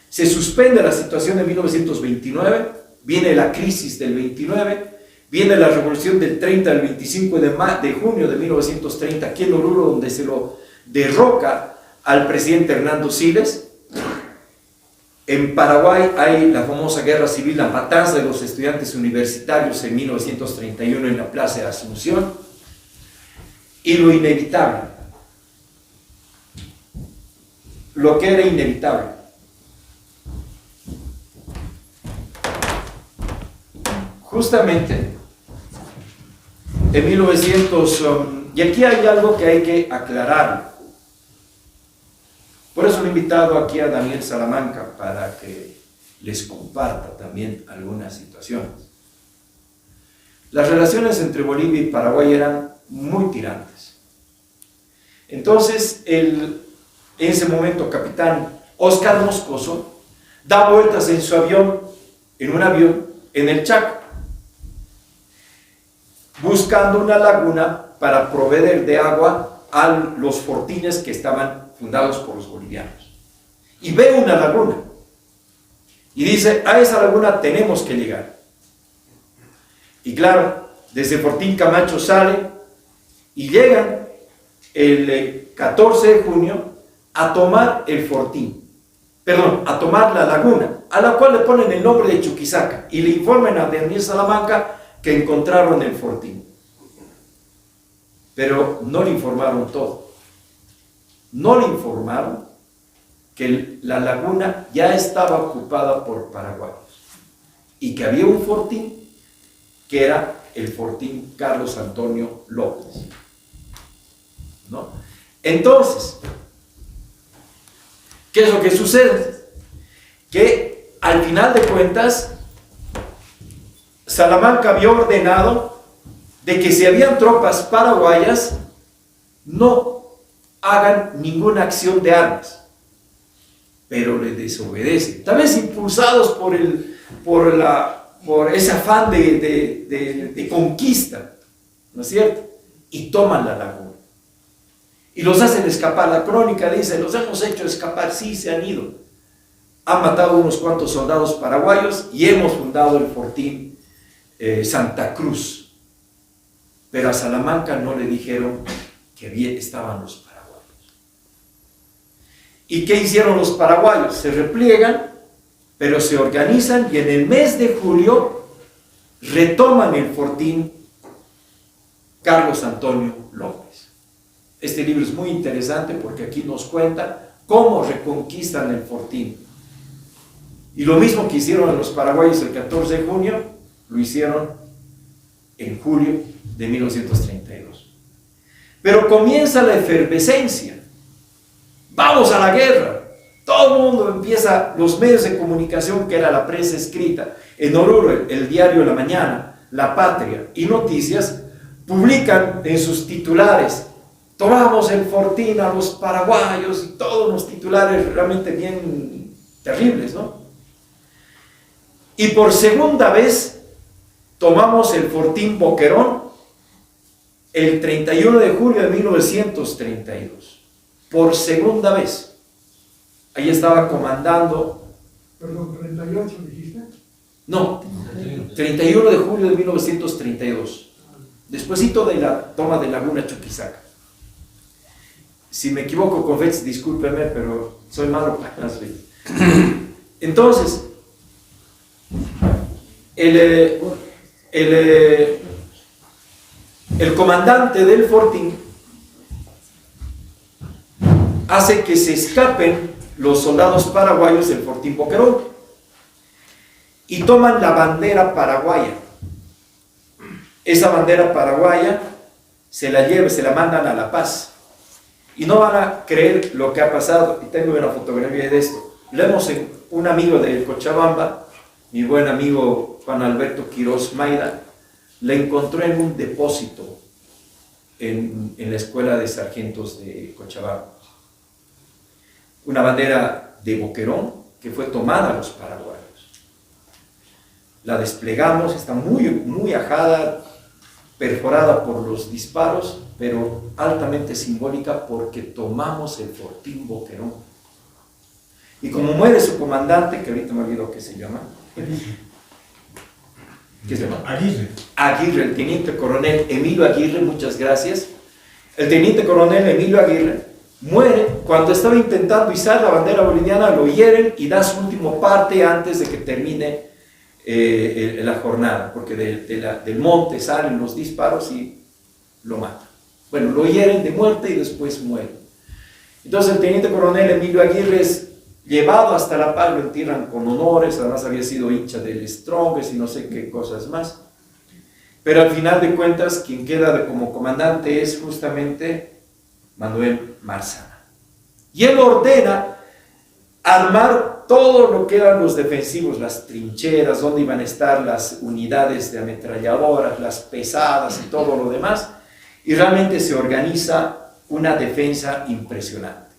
Se suspende la situación de 1929, viene la crisis del 29, viene la revolución del 30 al 25 de junio de 1930 aquí en Oruro, donde se lo derroca al presidente Hernando Siles. En Paraguay hay la famosa guerra civil, la matanza de los estudiantes universitarios en 1931 en la Plaza de Asunción. Y lo inevitable, lo que era inevitable. Justamente en 1900, y aquí hay algo que hay que aclarar. Por eso he invitado aquí a Daniel Salamanca para que les comparta también algunas situaciones. Las relaciones entre Bolivia y Paraguay eran muy tirantes. Entonces, en ese momento, capitán Oscar Moscoso da vueltas en su avión, en un avión, en el Chaco, buscando una laguna para proveer de agua a los fortines que estaban fundados por los bolivianos. Y ve una laguna y dice: a esa laguna tenemos que llegar. Y claro, desde Fortín Camacho sale y llegan el 14 de junio a tomar el fortín, perdón, a tomar la laguna, a la cual le ponen el nombre de Chuquisaca, y le informan a Daniel Salamanca que encontraron el fortín. Pero no le informaron todo. No le informaron que la laguna ya estaba ocupada por paraguayos y que había un fortín que era el fortín Carlos Antonio López, ¿no? Entonces, ¿qué es lo que sucede? Que al final de cuentas, Salamanca había ordenado de que si habían tropas paraguayas, no hagan ninguna acción de armas, pero le desobedecen, tal vez impulsados por ese afán de conquista, ¿no es cierto? Y toman la laguna y los hacen escapar. La crónica dice: los hemos hecho escapar. Sí, se han ido, han matado unos cuantos soldados paraguayos y hemos fundado el fortín Santa Cruz. Pero a Salamanca no le dijeron que bien estaban los paraguayos. ¿Y qué hicieron los paraguayos? Se repliegan, pero se organizan y en el mes de julio retoman el fortín Carlos Antonio López. Este libro es muy interesante porque aquí nos cuenta cómo reconquistan el fortín. Y lo mismo que hicieron los paraguayos el 14 de junio, lo hicieron en julio de 1932. Pero comienza la efervescencia. Vamos a la guerra. Todo el mundo empieza, los medios de comunicación, que era la prensa escrita, en Oruro, el diario La Mañana, La Patria y Noticias, publican en sus titulares: tomamos el fortín a los paraguayos, y todos los titulares realmente bien terribles, ¿no? Y por segunda vez tomamos el fortín Boquerón el 31 de julio de 1932. Por segunda vez. Ahí estaba comandando. Perdón, 38 dijiste. No, 31 de julio de 1932. Despuésito de la toma de Laguna Chuquisaca. Si me equivoco con fechas, discúlpeme, pero soy malo para las fechas. Entonces, el comandante del fortín hace que se escapen los soldados paraguayos del fortín Boquerón y toman la bandera paraguaya. Esa bandera paraguaya se la mandan a La Paz. Y no van a creer lo que ha pasado, y tengo una fotografía de esto. Leemos en un amigo de Cochabamba, mi buen amigo Juan Alberto Quirós Maida, la encontró en un depósito en la Escuela de Sargentos de Cochabamba. Una bandera de Boquerón que fue tomada a los paraguayos. La desplegamos, está muy ajada, perforada por los disparos, pero altamente simbólica porque tomamos el fortín Boquerón. Y como muere su comandante, que ahorita me olvido qué se llama, ¿qué se llama? Aguirre, el teniente coronel Emilio Aguirre, muchas gracias. El teniente coronel Emilio Aguirre muere cuando estaba intentando izar la bandera boliviana, lo hieren y da su último parte antes de que termine la jornada, porque del monte salen los disparos y lo matan. Bueno, lo hieren de muerte y después muere. Entonces el teniente coronel Emilio Aguirre es llevado hasta La Paz, lo entierran con honores, además había sido hincha del Strongest y no sé qué cosas más. Pero al final de cuentas, quien queda como comandante es justamente Manuel Marzana. Y él ordena armar todo lo que eran los defensivos, las trincheras, donde iban a estar las unidades de ametralladoras, las pesadas y todo lo demás, y realmente se organiza una defensa impresionante.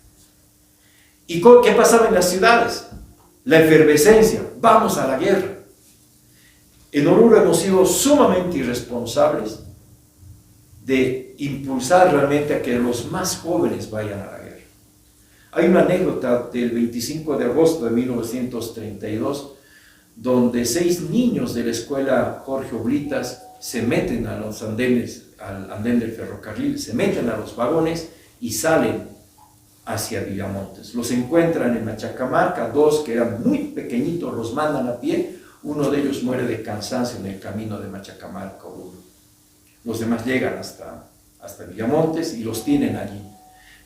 ¿Y qué pasaba en las ciudades? La efervescencia, vamos a la guerra. En Oruro hemos sido sumamente irresponsables de impulsar realmente a que los más jóvenes vayan a la guerra. Hay una anécdota del 25 de agosto de 1932, donde 6 niños de la escuela Jorge Oblitas se meten a los andenes, al andén del ferrocarril, se meten a los vagones y salen hacia Villamontes. Los encuentran en Machacamarca, 2 que eran muy pequeñitos, los mandan a pie, uno de ellos muere de cansancio en el camino de Machacamarca. Los demás llegan hasta Villamontes y los tienen allí.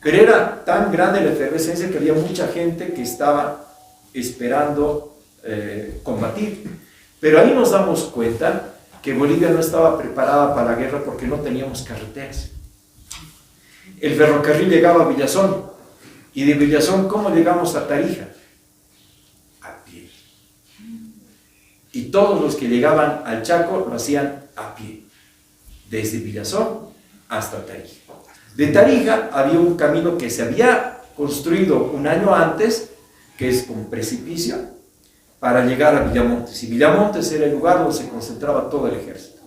Pero era tan grande la efervescencia que había mucha gente que estaba esperando combatir. Pero ahí nos damos cuenta que Bolivia no estaba preparada para la guerra porque no teníamos carreteras. El ferrocarril llegaba a Villazón, y de Villazón, ¿cómo llegamos a Tarija? A pie. Y todos los que llegaban al Chaco lo hacían a pie, desde Villazón hasta Tarija. De Tarija había un camino que se había construido un año antes, que es con precipicio, para llegar a Villamontes. Y Villamontes era el lugar donde se concentraba todo el ejército.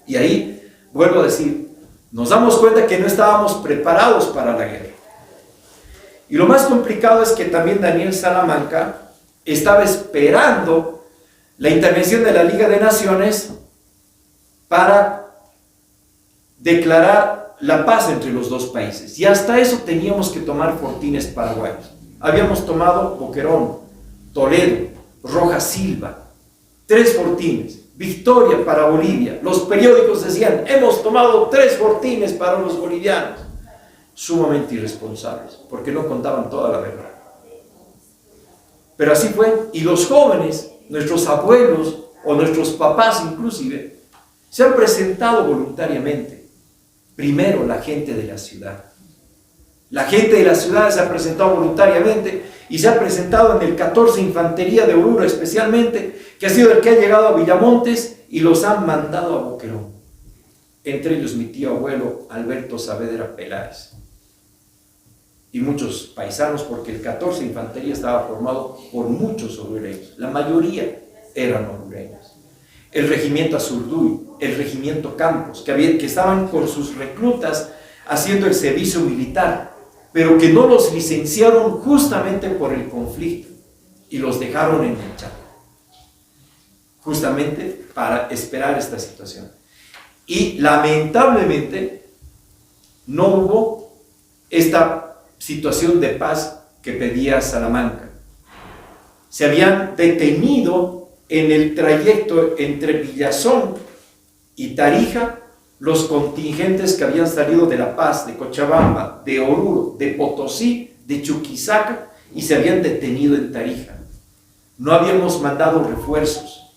Y ahí, vuelvo a decir, nos damos cuenta que no estábamos preparados para la guerra. Y lo más complicado es que también Daniel Salamanca estaba esperando la intervención de la Liga de Naciones para declarar la paz entre los dos países. Y hasta eso teníamos que tomar fortines paraguayos. Habíamos tomado Boquerón, Toledo, Rojas Silva, 3 fortines, victoria para Bolivia. Los periódicos decían, hemos tomado 3 fortines para los bolivianos. Sumamente irresponsables, porque no contaban toda la verdad. Pero así fue, y los jóvenes, nuestros abuelos o nuestros papás inclusive, se han presentado voluntariamente. Primero la gente de la ciudad. La gente de la ciudad se ha presentado voluntariamente y se ha presentado en el 14 Infantería de Oruro especialmente, que ha sido el que ha llegado a Villamontes y los han mandado a Boquerón. Entre ellos mi tío abuelo Alberto Saavedra Peláez. Y muchos paisanos, porque el 14 Infantería estaba formado por muchos orureños. La mayoría eran orureños. El regimiento Azurduy, el regimiento Campos, que estaban con sus reclutas haciendo el servicio militar, pero que no los licenciaron justamente por el conflicto y los dejaron en el Chaco, justamente para esperar esta situación. Y lamentablemente no hubo esta situación de paz que pedía Salamanca. Se habían detenido en el trayecto entre Villazón y Tarija los contingentes que habían salido de La Paz, de Cochabamba, de Oruro, de Potosí, de Chuquisaca, y se habían detenido en Tarija. No habíamos mandado refuerzos.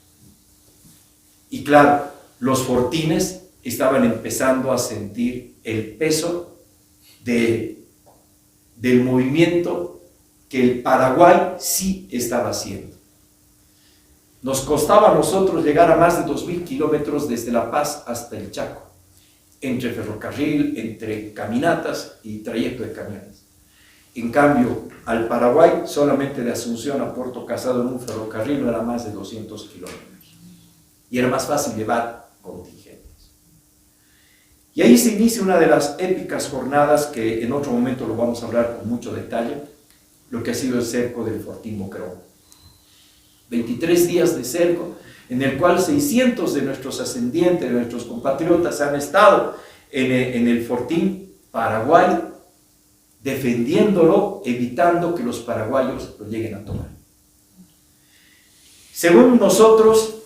Y claro, los fortines estaban empezando a sentir el peso del movimiento que el Paraguay sí estaba haciendo. Nos costaba a nosotros llegar a más de 2.000 kilómetros desde La Paz hasta el Chaco, entre ferrocarril, entre caminatas y trayecto de camiones. En cambio, al Paraguay, solamente de Asunción a Puerto Casado en un ferrocarril no era más de 200 kilómetros. Y era más fácil llevar contingentes. Y ahí se inicia una de las épicas jornadas que en otro momento lo vamos a hablar con mucho detalle, lo que ha sido el cerco del Fortín Boquerón. 23 días de cerco, en el cual 600 de nuestros ascendientes, de nuestros compatriotas han estado en el Fortín Paraguay, defendiéndolo, evitando que los paraguayos lo lleguen a tomar. Según nosotros,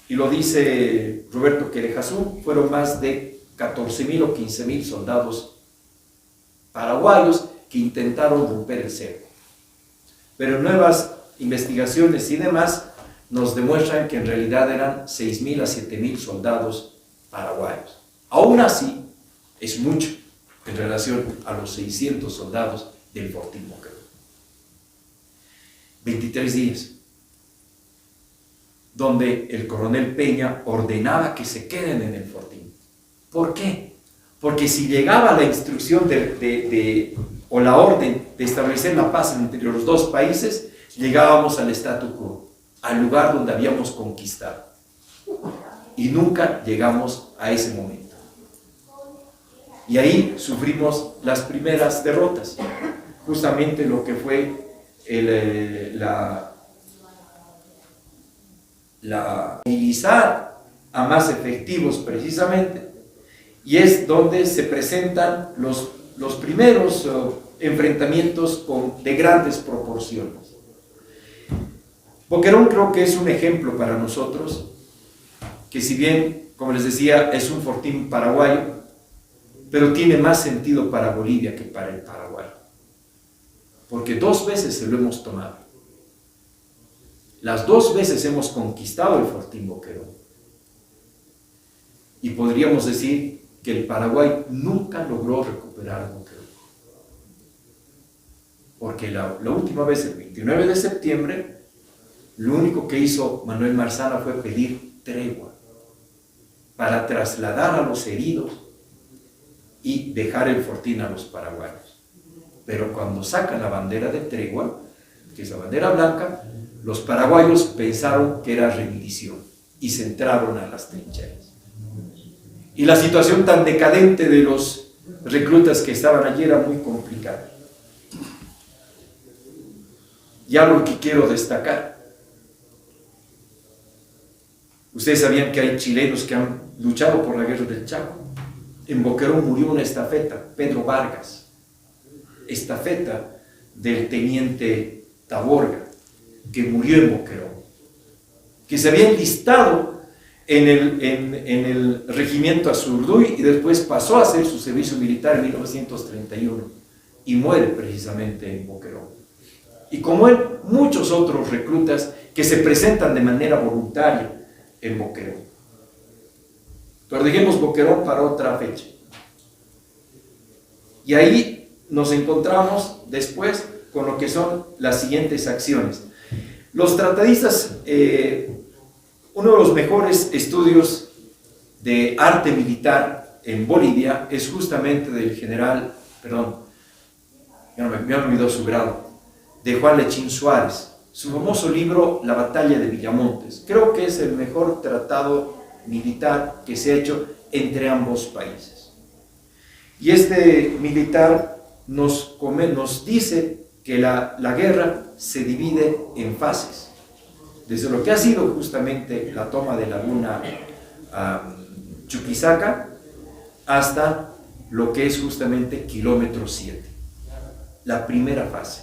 y lo dice Roberto Querejazú, fueron más de 14.000 o 15.000 soldados paraguayos que intentaron romper el cerco. Pero nuevas investigaciones y demás nos demuestran que en realidad eran 6.000 a 7.000 soldados paraguayos. Aún así, es mucho en relación a los 600 soldados del Fortín Boquerón. 23 días, donde el coronel Peña ordenaba que se queden en el Fortín. ¿Por qué? Porque si llegaba la instrucción o la orden de establecer la paz entre los dos países, llegábamos al statu quo, al lugar donde habíamos conquistado. Y nunca llegamos a ese momento. Y ahí sufrimos las primeras derrotas, justamente lo que fue la movilizar a más efectivos precisamente, y es donde se presentan los primeros enfrentamientos de grandes proporciones. Boquerón creo que es un ejemplo para nosotros, que si bien, como les decía, es un fortín paraguayo, pero tiene más sentido para Bolivia que para el Paraguay, porque 2 veces se lo hemos tomado. Las 2 veces hemos conquistado el Fortín Boquerón. Y podríamos decir que el Paraguay nunca logró recuperar Boquerón. Porque la última vez, el 29 de septiembre, lo único que hizo Manuel Marzana fue pedir tregua para trasladar a los heridos y dejar el fortín a los paraguayos. Pero cuando sacan la bandera de tregua, que es la bandera blanca, los paraguayos pensaron que era rendición y se entraron a las trincheras. Y la situación tan decadente de los reclutas que estaban allí era muy complicada. Y algo que quiero destacar: ustedes sabían que hay chilenos que han luchado por la guerra del Chaco. En Boquerón murió una estafeta, Pedro Vargas, estafeta del teniente Taborga, que murió en Boquerón, que se había enlistado en el regimiento Azurduy y después pasó a hacer su servicio militar en 1931 y muere precisamente en Boquerón. Y como él, muchos otros reclutas que se presentan de manera voluntaria en Boquerón. Pero dejemos Boquerón para otra fecha. Y ahí nos encontramos después con lo que son las siguientes acciones. Los tratadistas, uno de los mejores estudios de arte militar en Bolivia es justamente del general, me olvidó su grado, de Juan Lechín Suárez, su famoso libro La batalla de Villamontes. Creo que es el mejor tratado militar que se ha hecho entre ambos países. Y este militar nos dice que la guerra se divide en fases, desde lo que ha sido justamente la toma de Laguna Chuquisaca hasta lo que es justamente kilómetro 7, la primera fase.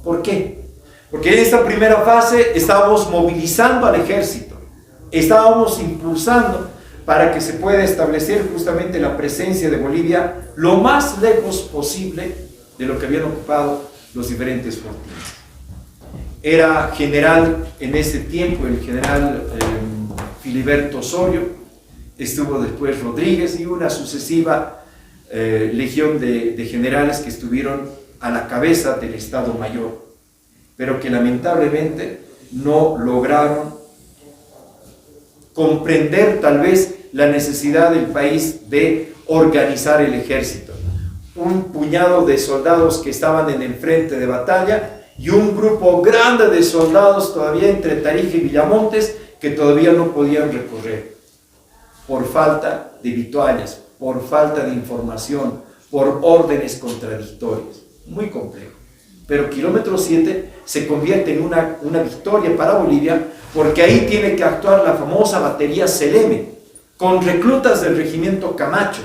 ¿Por qué? Porque en esta primera fase estábamos movilizando al ejército, estábamos impulsando para que se pueda establecer justamente la presencia de Bolivia lo más lejos posible de lo que habían ocupado los diferentes fortines. Era general en ese tiempo el general Filiberto Osorio, estuvo después Rodríguez y una sucesiva legión de generales que estuvieron a la cabeza del Estado Mayor, pero que lamentablemente no lograron comprender tal vez la necesidad del país de organizar el ejército. Un puñado de soldados que estaban en el frente de batalla y un grupo grande de soldados todavía entre Tarija y Villamontes que todavía no podían recorrer por falta de vituallas, por falta de información, por órdenes contradictorias. Muy complejo. Pero kilómetro 7 se convierte en una victoria para Bolivia, porque ahí tiene que actuar la famosa batería Seleme, con reclutas del regimiento Camacho,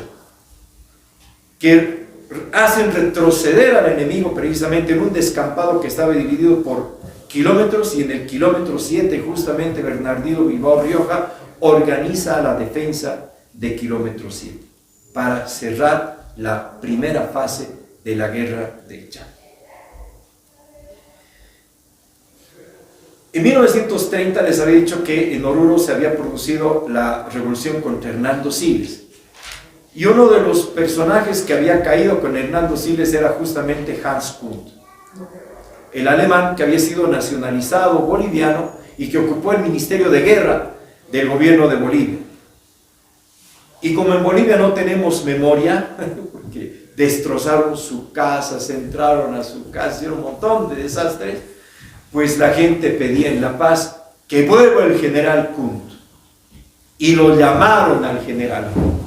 que hacen retroceder al enemigo precisamente en un descampado que estaba dividido por kilómetros, y en el kilómetro 7 justamente Bernardino Bilbao Rioja organiza la defensa de kilómetro 7 para cerrar la primera fase de la guerra del Chaco. En 1930 les había dicho que en Oruro se había producido la revolución contra Hernando Siles. Y uno de los personajes que había caído con Hernando Siles era justamente Hans Kunt, el alemán que había sido nacionalizado boliviano y que ocupó el Ministerio de Guerra del gobierno de Bolivia. Y como en Bolivia no tenemos memoria, porque destrozaron su casa, se entraron a su casa, hicieron un montón de desastres, pues la gente pedía en La Paz que vuelva el general Kunt. Y lo llamaron al general Kunt.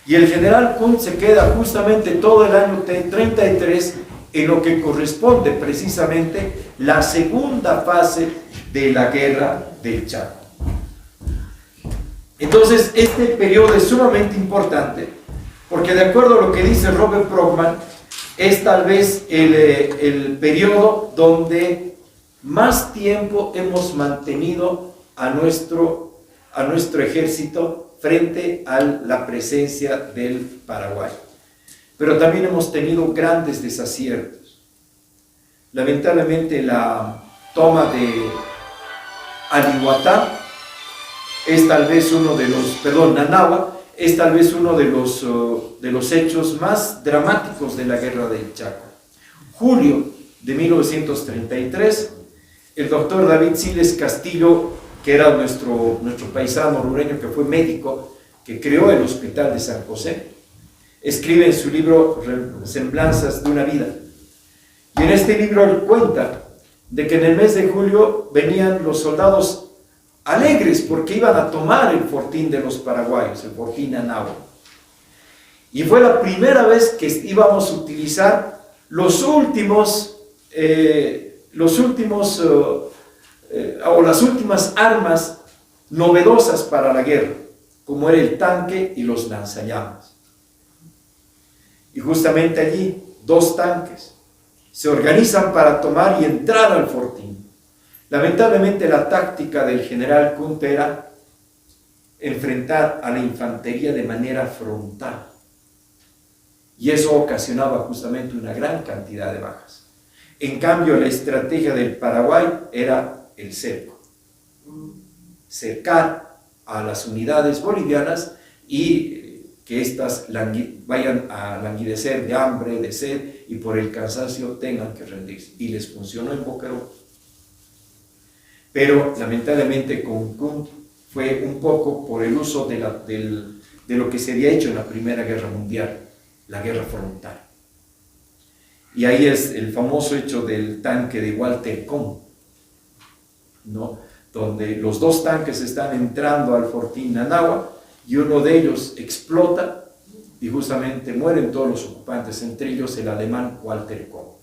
Y el general Kunt se queda justamente todo el año 33 en lo que corresponde precisamente la segunda fase de la guerra del Chaco. Entonces, este periodo es sumamente importante porque, de acuerdo a lo que dice Robert Brockman, es tal vez el periodo donde más tiempo hemos mantenido a nuestro ejército frente a la presencia del Paraguay. Pero también hemos tenido grandes desaciertos. Lamentablemente la toma de Alihuatá es tal vez Nanagua es tal vez uno de los hechos más dramáticos de la guerra del Chaco. Julio de 1933, el doctor David Siles Castillo, que era nuestro paisano orureño, que fue médico, que creó el Hospital de San José, escribe en su libro Semblanzas de una vida. Y en este libro él cuenta de que en el mes de julio venían los soldados alegres porque iban a tomar el fortín de los paraguayos, el fortín Nanagua. Y fue la primera vez que íbamos a utilizar las últimas armas novedosas para la guerra, como era el tanque y los lanzallamas. Y justamente allí, 2 tanques se organizan para tomar y entrar al fortín. Lamentablemente la táctica del general Kunt era enfrentar a la infantería de manera frontal. Y eso ocasionaba justamente una gran cantidad de bajas. En cambio, la estrategia del Paraguay era el cerco. Cercar a las unidades bolivianas y que éstas vayan a languidecer de hambre, de sed, y por el cansancio tengan que rendirse. Y les funcionó en Boquerón. Pero lamentablemente con Kunt fue un poco por el uso de lo que se había hecho en la Primera Guerra Mundial, la guerra frontal. Y ahí es el famoso hecho del tanque de Walter Kohn, ¿no? Donde los 2 tanques están entrando al fortín Nanagua y uno de ellos explota y justamente mueren todos los ocupantes, entre ellos el alemán Walter Kohn,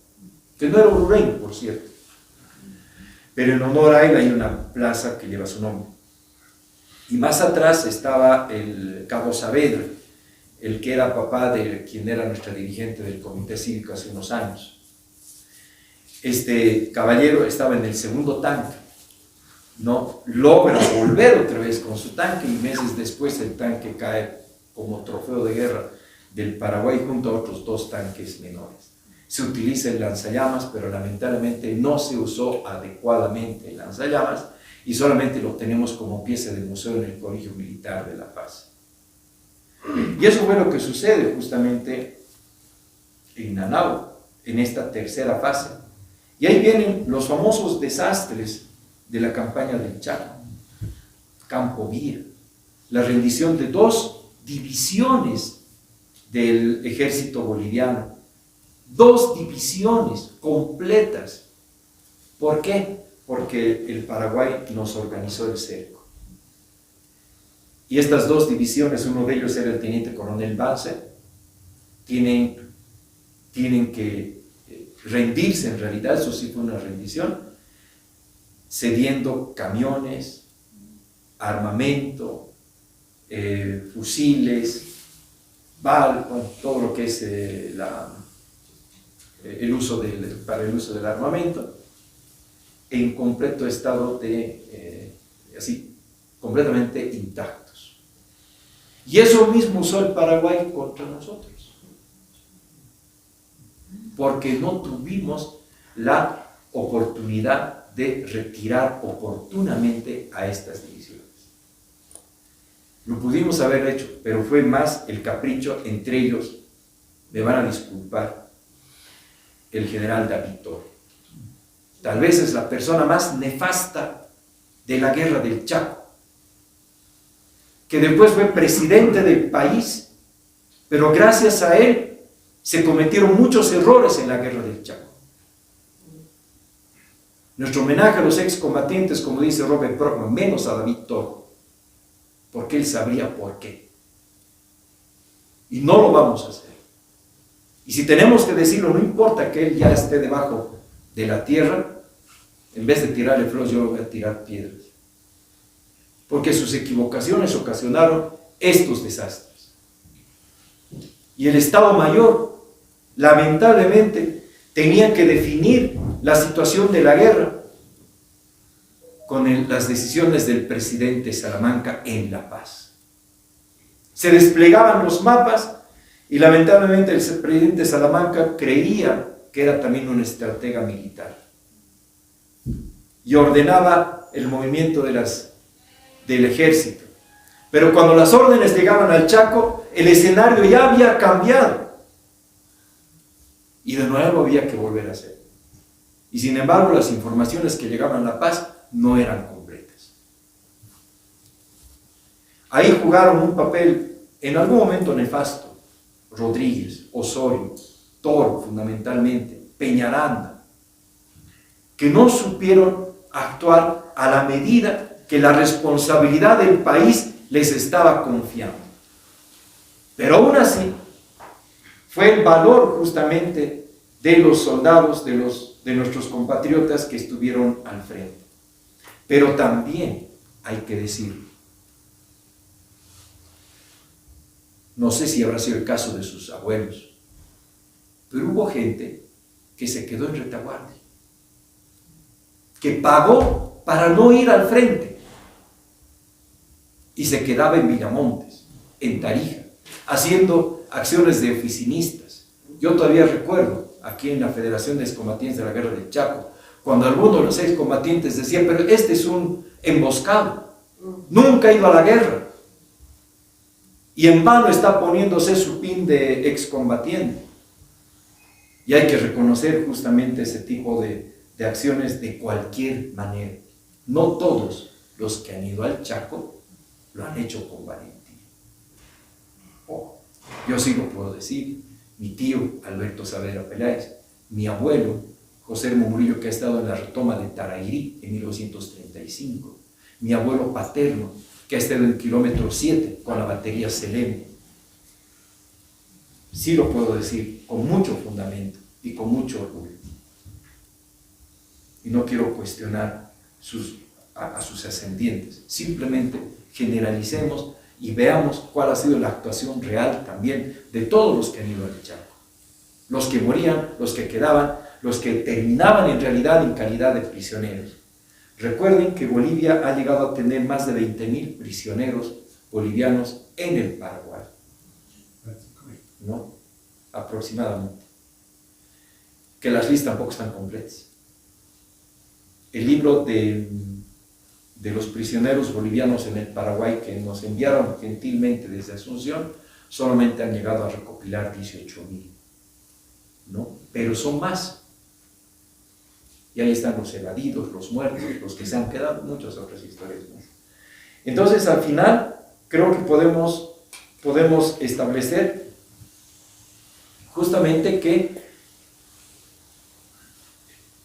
que no era orureño, por cierto. Pero en honor a él hay una plaza que lleva su nombre. Y más atrás estaba el cabo Saavedra, el que era papá de quien era nuestra dirigente del Comité Cívico hace unos años. Este caballero estaba en el segundo tanque, ¿no? Logra volver otra vez con su tanque y meses después el tanque cae como trofeo de guerra del Paraguay junto a otros 2 tanques menores. Se utiliza el lanzallamas, pero lamentablemente no se usó adecuadamente el lanzallamas y solamente lo tenemos como pieza de museo en el Colegio Militar de La Paz. Y eso fue lo que sucede justamente en Nanagua, en esta tercera fase. Y ahí vienen los famosos desastres de la campaña del Chaco, Campo Vía, la rendición de 2 divisiones del ejército boliviano, 2 divisiones completas. ¿Por qué? Porque el Paraguay nos organizó el cerco. Y estas 2 divisiones, uno de ellos era el teniente coronel Banzer, tienen que rendirse, en realidad, eso sí fue una rendición, cediendo camiones, armamento, fusiles, todo lo que es para el uso del armamento, en completo estado completamente intactos. Y eso mismo usó el Paraguay contra nosotros, porque no tuvimos la oportunidad de retirar oportunamente a estas divisiones. Lo pudimos haber hecho, pero fue más el capricho entre ellos, me van a disculpar, el general David Toro. Tal vez es la persona más nefasta de la guerra del Chaco, que después fue presidente del país, pero gracias a él se cometieron muchos errores en la guerra del Chaco. Nuestro homenaje a los excombatientes, como dice Robert Brockman, menos a David Toro, porque él sabría por qué. Y no lo vamos a hacer. Y si tenemos que decirlo, no importa que él ya esté debajo de la tierra, en vez de tirarle flores, yo voy a tirar piedras. Porque sus equivocaciones ocasionaron estos desastres. Y el Estado Mayor, lamentablemente, tenía que definir la situación de la guerra con las decisiones del presidente Salamanca en La Paz. Se desplegaban los mapas y lamentablemente el presidente Salamanca creía que era también un estratega militar y ordenaba el movimiento del ejército. Pero cuando las órdenes llegaban al Chaco, el escenario ya había cambiado y de nuevo había que volver a hacer. Y sin embargo, las informaciones que llegaban a La Paz no eran completas. Ahí jugaron un papel en algún momento nefasto Rodríguez, Osorio, Toro fundamentalmente, Peñaranda, que no supieron actuar a la medida que la responsabilidad del país les estaba confiando. Pero aún así, fue el valor justamente de los soldados, de nuestros compatriotas que estuvieron al frente. Pero también hay que decir, no sé si habrá sido el caso de sus abuelos, pero hubo gente que se quedó en retaguardia, que pagó para no ir al frente y se quedaba en Villamontes, en Tarija, haciendo acciones de oficinistas. Yo todavía recuerdo, aquí en la Federación de Excombatientes de la Guerra del Chaco, cuando algunos de los excombatientes decían, pero este es un emboscado, nunca ha ido a la guerra, y en vano está poniéndose su pin de excombatiente. Y hay que reconocer justamente ese tipo de acciones de cualquier manera. No todos los que han ido al Chaco lo han hecho con valentía. Yo sí lo puedo decir, mi tío Alberto Saavedra Peláez, mi abuelo José Hermo Murillo, que ha estado en la retoma de Tarairí en 1935, mi abuelo paterno, que ha estado en kilómetro 7 con la batería Selene. Sí lo puedo decir con mucho fundamento y con mucho orgullo. Y no quiero cuestionar a sus ascendientes, simplemente generalicemos y veamos cuál ha sido la actuación real también de todos los que han ido al Chaco. Los que morían, los que quedaban, los que terminaban en realidad en calidad de prisioneros. Recuerden que Bolivia ha llegado a tener más de 20.000 prisioneros bolivianos en el Paraguay, ¿no? Aproximadamente. Que las listas tampoco están completas. El libro de los prisioneros bolivianos en el Paraguay que nos enviaron gentilmente desde Asunción, solamente han llegado a recopilar 18.000, ¿no? Pero son más. Y ahí están los evadidos, los muertos, los que se han quedado, muchas otras historias más. Entonces, al final, creo que podemos establecer justamente que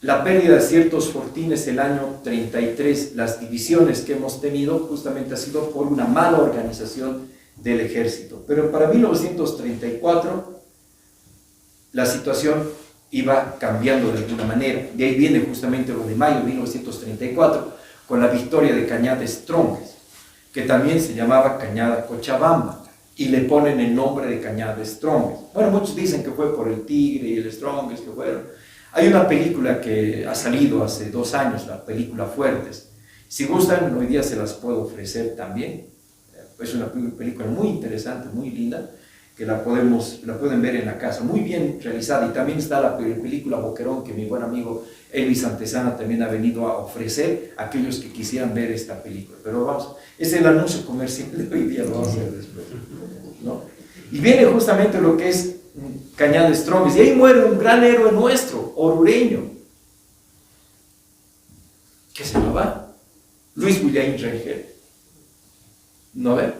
la pérdida de ciertos fortines el año 33, las divisiones que hemos tenido, justamente ha sido por una mala organización del ejército. Pero para 1934, la situación iba cambiando de alguna manera. De ahí viene justamente lo de mayo de 1934, con la victoria de Cañada Strongest, que también se llamaba Cañada Cochabamba, y le ponen el nombre de Cañada Strongest. Bueno, muchos dicen que fue por el Tigre y el Strongest que fueron. Hay una película que ha salido hace 2 años, la película Fuertes. Si gustan, hoy día se las puedo ofrecer también. Es una película muy interesante, muy linda, que la pueden ver en la casa, muy bien realizada. Y también está la película Boquerón, que mi buen amigo Elvis Antesana también ha venido a ofrecer a aquellos que quisieran ver esta película. Pero vamos, es el anuncio comercial de hoy día, lo vamos a hacer después, ¿no? Y viene justamente lo que es Cañada Strongest, y ahí muere un gran héroe nuestro, orureño, que se llamaba Luis Bullaín Rengel, ¿no ve?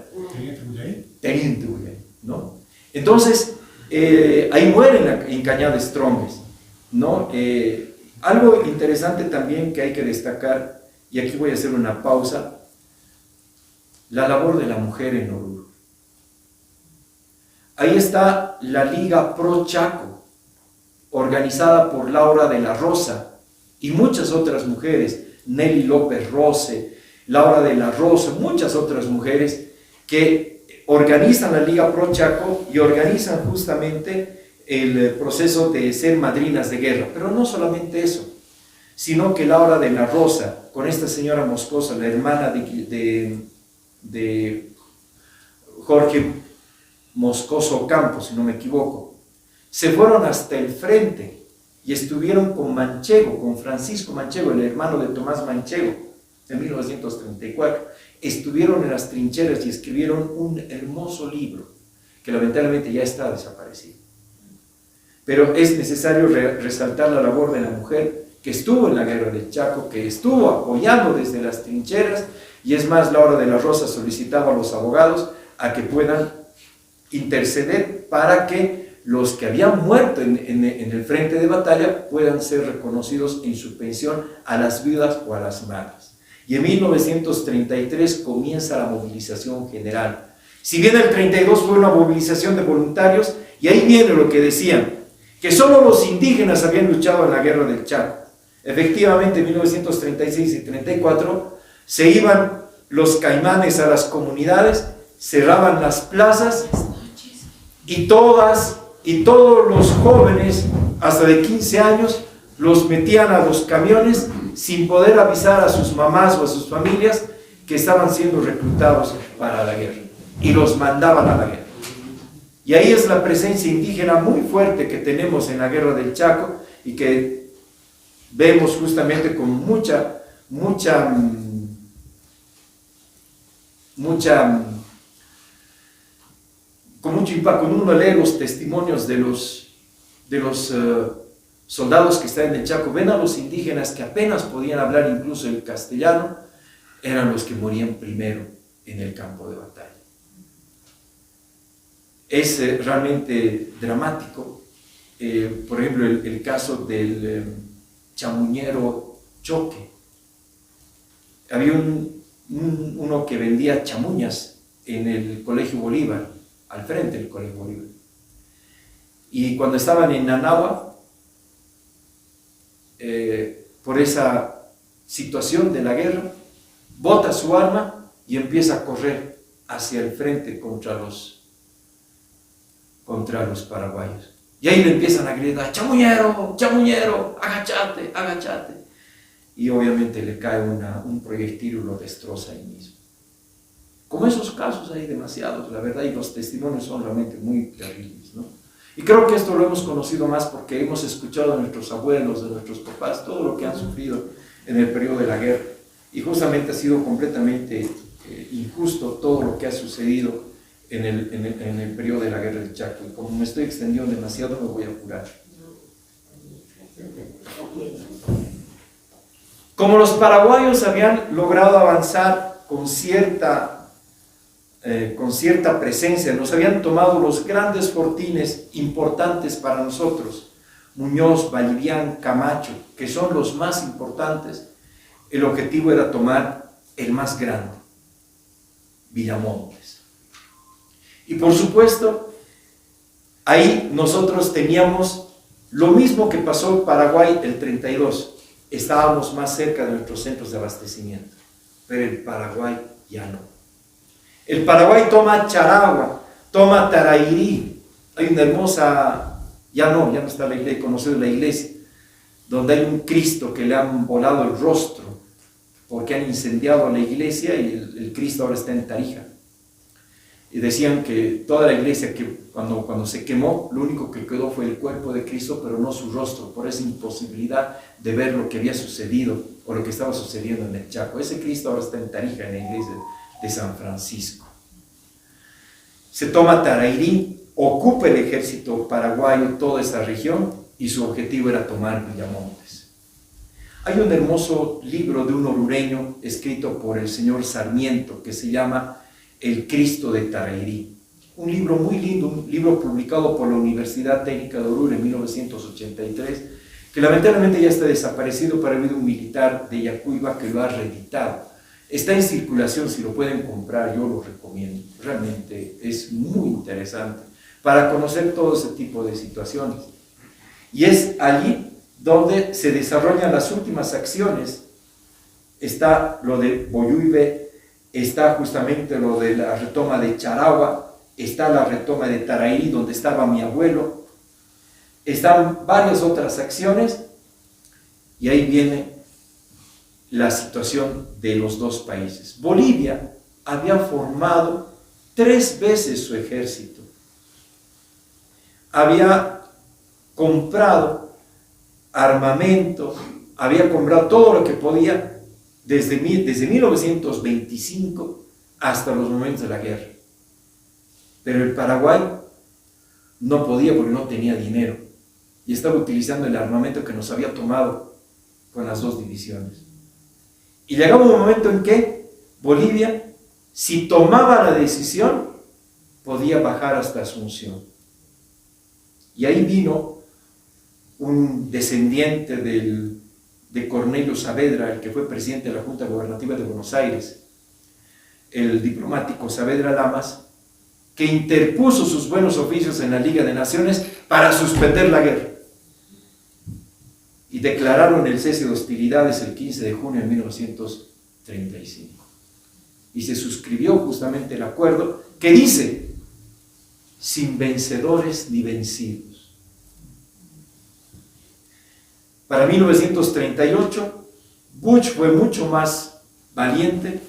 Teniente Bullaín, ¿no? Entonces, ahí muere en Cañada Strongest, ¿no? Algo interesante también que hay que destacar, y aquí voy a hacer una pausa, la labor de la mujer en Oruro. Ahí está la Liga Pro Chaco, organizada por Laura de la Rosa y muchas otras mujeres, Nelly López Rose, Laura de la Rosa, muchas otras mujeres que organizan la Liga Pro Chaco y organizan justamente el proceso de ser madrinas de guerra. Pero no solamente eso, sino que Laura de la Rosa, con esta señora Moscoso, la hermana de Jorge Moscoso Campos, si no me equivoco, se fueron hasta el frente y estuvieron con Manchego, con Francisco Manchego, el hermano de Tomás Manchego, en 1934. Estuvieron en las trincheras y escribieron un hermoso libro que lamentablemente ya está desaparecido. Pero es necesario resaltar la labor de la mujer que estuvo en la guerra del Chaco, que estuvo apoyando desde las trincheras, y es más, Laura de la Rosa solicitaba a los abogados a que puedan interceder para que los que habían muerto en el frente de batalla puedan ser reconocidos en su pensión a las viudas o a las madres. Y en 1933 comienza la movilización general. Si bien el 32 fue una movilización de voluntarios, y ahí viene lo que decían, que solo los indígenas habían luchado en la guerra del Chaco. Efectivamente, en 1936 y 34 se iban los caimanes a las comunidades, cerraban las plazas, y todos los jóvenes hasta de 15 años los metían a los camiones sin poder avisar a sus mamás o a sus familias que estaban siendo reclutados para la guerra, y los mandaban a la guerra. Y ahí es la presencia indígena muy fuerte que tenemos en la guerra del Chaco, y que vemos justamente con con mucho impacto. Cuando uno lee los testimonios de los soldados que están en el Chaco, ven a los indígenas que apenas podían hablar incluso el castellano, eran los que morían primero en el campo de batalla. Es realmente dramático. Por ejemplo, el caso del chamuñero Choque. Había uno que vendía chamuñas en el Colegio Bolívar, al frente del Colegio Bolívar. Y cuando estaban en Nanagua, por esa situación de la guerra, bota su arma y empieza a correr hacia el frente contra los paraguayos. Y ahí le empiezan a gritar: chamuñero, chamuñero, agachate, agachate. Y obviamente le cae un proyectil y lo destroza ahí mismo. Como esos casos hay demasiados, la verdad, y los testimonios son realmente muy terribles, ¿no? Y creo que esto lo hemos conocido más porque hemos escuchado de nuestros abuelos, de nuestros papás, todo lo que han sufrido en el periodo de la guerra. Y justamente ha sido completamente injusto todo lo que ha sucedido en el periodo de la guerra del Chaco. Y como me estoy extendiendo demasiado, me voy a apurar. Como los paraguayos habían logrado avanzar con cierta presencia, nos habían tomado los grandes fortines importantes para nosotros, Muñoz, Vallivian, Camacho, que son los más importantes, el objetivo era tomar el más grande, Villamontes. Y por supuesto, ahí nosotros teníamos lo mismo que pasó en Paraguay el 32. Estábamos más cerca de nuestros centros de abastecimiento, pero el Paraguay ya no. El Paraguay toma Charagua, toma Tarairí. Hay una hermosa, ya no está la iglesia, conocido la iglesia, donde hay un Cristo que le han volado el rostro, porque han incendiado la iglesia y el Cristo ahora está en Tarija. Y decían que toda la iglesia, que cuando se quemó, lo único que quedó fue el cuerpo de Cristo, pero no su rostro, por esa imposibilidad de ver lo que había sucedido o lo que estaba sucediendo en el Chaco. Ese Cristo ahora está en Tarija, en la iglesia de San Francisco. Se toma Tarairí, ocupa el ejército paraguayo toda esa región y su objetivo era tomar Villamontes. Hay un hermoso libro de un orureño escrito por el señor Sarmiento que se llama El Cristo de Tarairí. Un libro muy lindo, un libro publicado por la Universidad Técnica de Oruro en 1983, que lamentablemente ya está desaparecido, pero ha habido un militar de Yacuiba que lo ha reeditado. Está en circulación, si lo pueden comprar, yo lo recomiendo. Realmente es muy interesante para conocer todo ese tipo de situaciones. Y es allí donde se desarrollan las últimas acciones. Está lo de Boyuibe, está justamente lo de la retoma de Charagua, está la retoma de Tarairí, donde estaba mi abuelo, están varias otras acciones, y ahí viene la situación de los dos países. Bolivia había formado 3 veces su ejército, había comprado armamento, había comprado todo lo que podía desde 1925 hasta los momentos de la guerra. Pero el Paraguay no podía porque no tenía dinero y estaba utilizando el armamento que nos había tomado con las 2 divisiones. Y llegaba un momento en que Bolivia, si tomaba la decisión, podía bajar hasta Asunción. Y ahí vino un descendiente de Cornelio Saavedra, el que fue presidente de la Junta Gubernativa de Buenos Aires, el diplomático Saavedra Lamas, que interpuso sus buenos oficios en la Liga de Naciones para suspender la guerra. Y declararon el cese de hostilidades el 15 de junio de 1935. Y se suscribió justamente el acuerdo que dice, sin vencedores ni vencidos. Para 1938, Bush fue mucho más valiente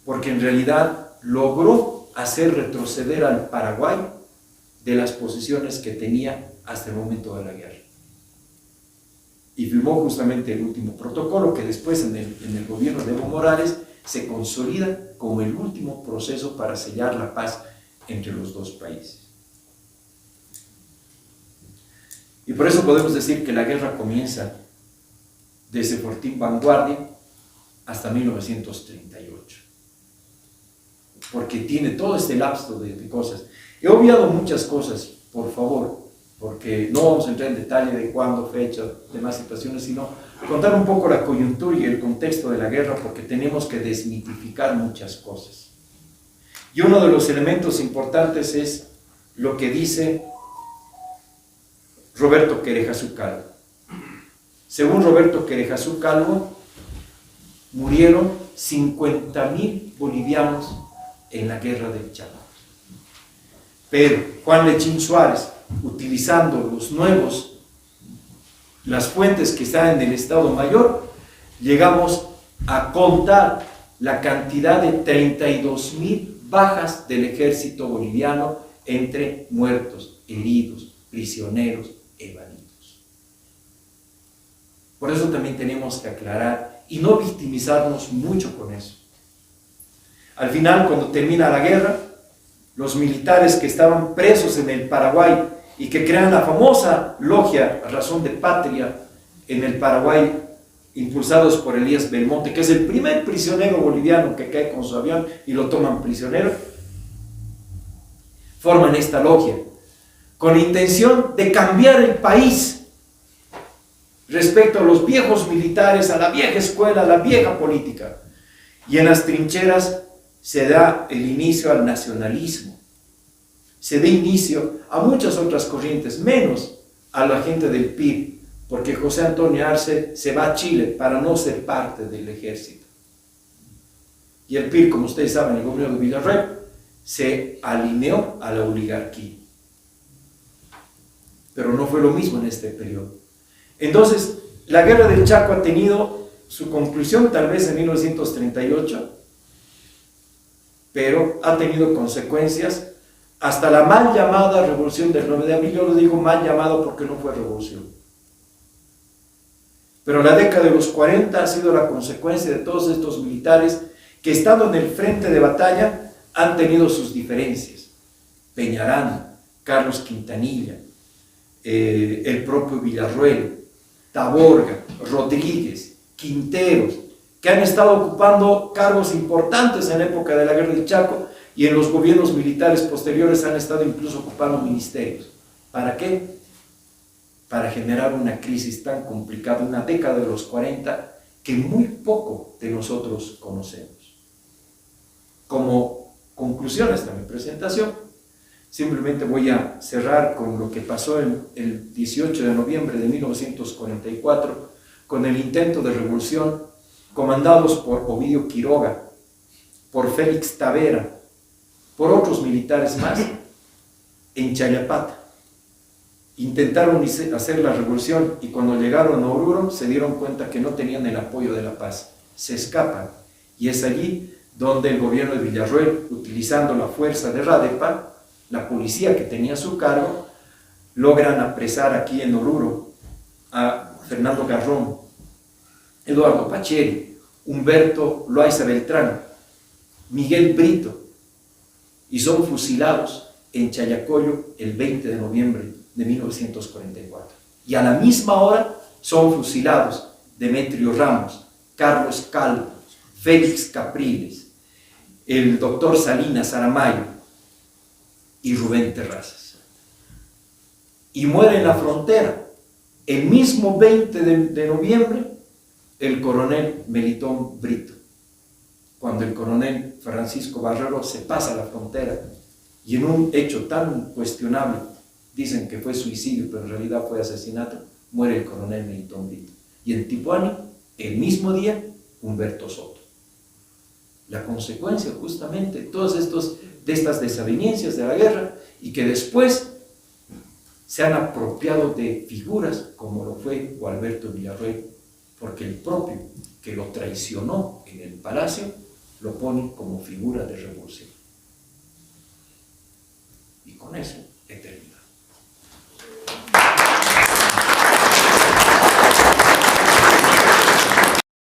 porque en realidad logró hacer retroceder al Paraguay de las posiciones que tenía hasta el momento de la guerra. Y firmó justamente el último protocolo que después en el gobierno de Evo Morales se consolida como el último proceso para sellar la paz entre los dos países. Y por eso podemos decir que la guerra comienza desde Fortín Vanguardia hasta 1938. Porque tiene todo este lapso de cosas. He obviado muchas cosas, por favor, porque no vamos a entrar en detalle de cuándo, fecha, demás situaciones, sino contar un poco la coyuntura y el contexto de la guerra, porque tenemos que desmitificar muchas cosas. Y uno de los elementos importantes es lo que dice Roberto Querejazú Calvo. Según Roberto Querejazú Calvo, murieron 50.000 bolivianos en la guerra del Chaco. Pero Juan Lechín Suárez, utilizando las fuentes que están en el Estado Mayor, llegamos a contar la cantidad de 32.000 bajas del ejército boliviano entre muertos, heridos, prisioneros, evadidos. Por eso también tenemos que aclarar y no victimizarnos mucho con eso. Al final, cuando termina la guerra, los militares que estaban presos en el Paraguay y que crean la famosa logia Razón de Patria en el Paraguay, impulsados por Elías Belmonte, que es el primer prisionero boliviano que cae con su avión y lo toman prisionero, forman esta logia con la intención de cambiar el país respecto a los viejos militares, a la vieja escuela, a la vieja política. Y en las trincheras se da el inicio al nacionalismo, se da inicio a muchas otras corrientes, menos a la gente del PIB, porque José Antonio Arce se va a Chile para no ser parte del ejército. Y el PIB, como ustedes saben, el gobierno de Villarroel, se alineó a la oligarquía. Pero no fue lo mismo en este periodo. Entonces, la guerra del Chaco ha tenido su conclusión tal vez en 1938, pero ha tenido consecuencias hasta la mal llamada Revolución del 9 de abril. Yo lo digo mal llamado porque no fue revolución. Pero la década de los 40 ha sido la consecuencia de todos estos militares que, estando en el frente de batalla, han tenido sus diferencias. Peñarán, Carlos Quintanilla, el propio Villarroel, Taborga, Rodríguez, Quinteros, que han estado ocupando cargos importantes en la época de la guerra del Chaco, y en los gobiernos militares posteriores han estado incluso ocupando ministerios. ¿Para qué? Para generar una crisis tan complicada, una década de los 40, que muy poco de nosotros conocemos. Como conclusiones de mi presentación, simplemente voy a cerrar con lo que pasó el 18 de noviembre de 1944, con el intento de revolución comandados por Ovidio Quiroga, por Félix Tavera, por otros militares más, en Chayapata. Intentaron hacer la revolución y cuando llegaron a Oruro se dieron cuenta que no tenían el apoyo de la paz. Se escapan y es allí donde el gobierno de Villarroel, utilizando la fuerza de Radepa, la policía que tenía a su cargo, logran apresar aquí en Oruro a Fernando Garrón, Eduardo Pacheri, Humberto Loaiza Beltrán, Miguel Brito, y son fusilados en Challacoyo el 20 de noviembre de 1944. Y a la misma hora son fusilados Demetrio Ramos, Carlos Calvo, Félix Capriles, el doctor Salinas Aramayo y Rubén Terrazas. Y muere en la frontera, el mismo 20 de noviembre, el coronel Melitón Brito, cuando el coronel Francisco Barrero se pasa la frontera y en un hecho tan cuestionable, dicen que fue suicidio, pero en realidad fue asesinato, muere el coronel Melitón Brito. Y en Tipuani, el mismo día, Humberto Soto. La consecuencia justamente de estas desavenencias de la guerra, y que después se han apropiado de figuras como lo fue Gualberto Villarroel, porque el propio que lo traicionó en el palacio lo pone como figura de revolución. Y con eso he terminado.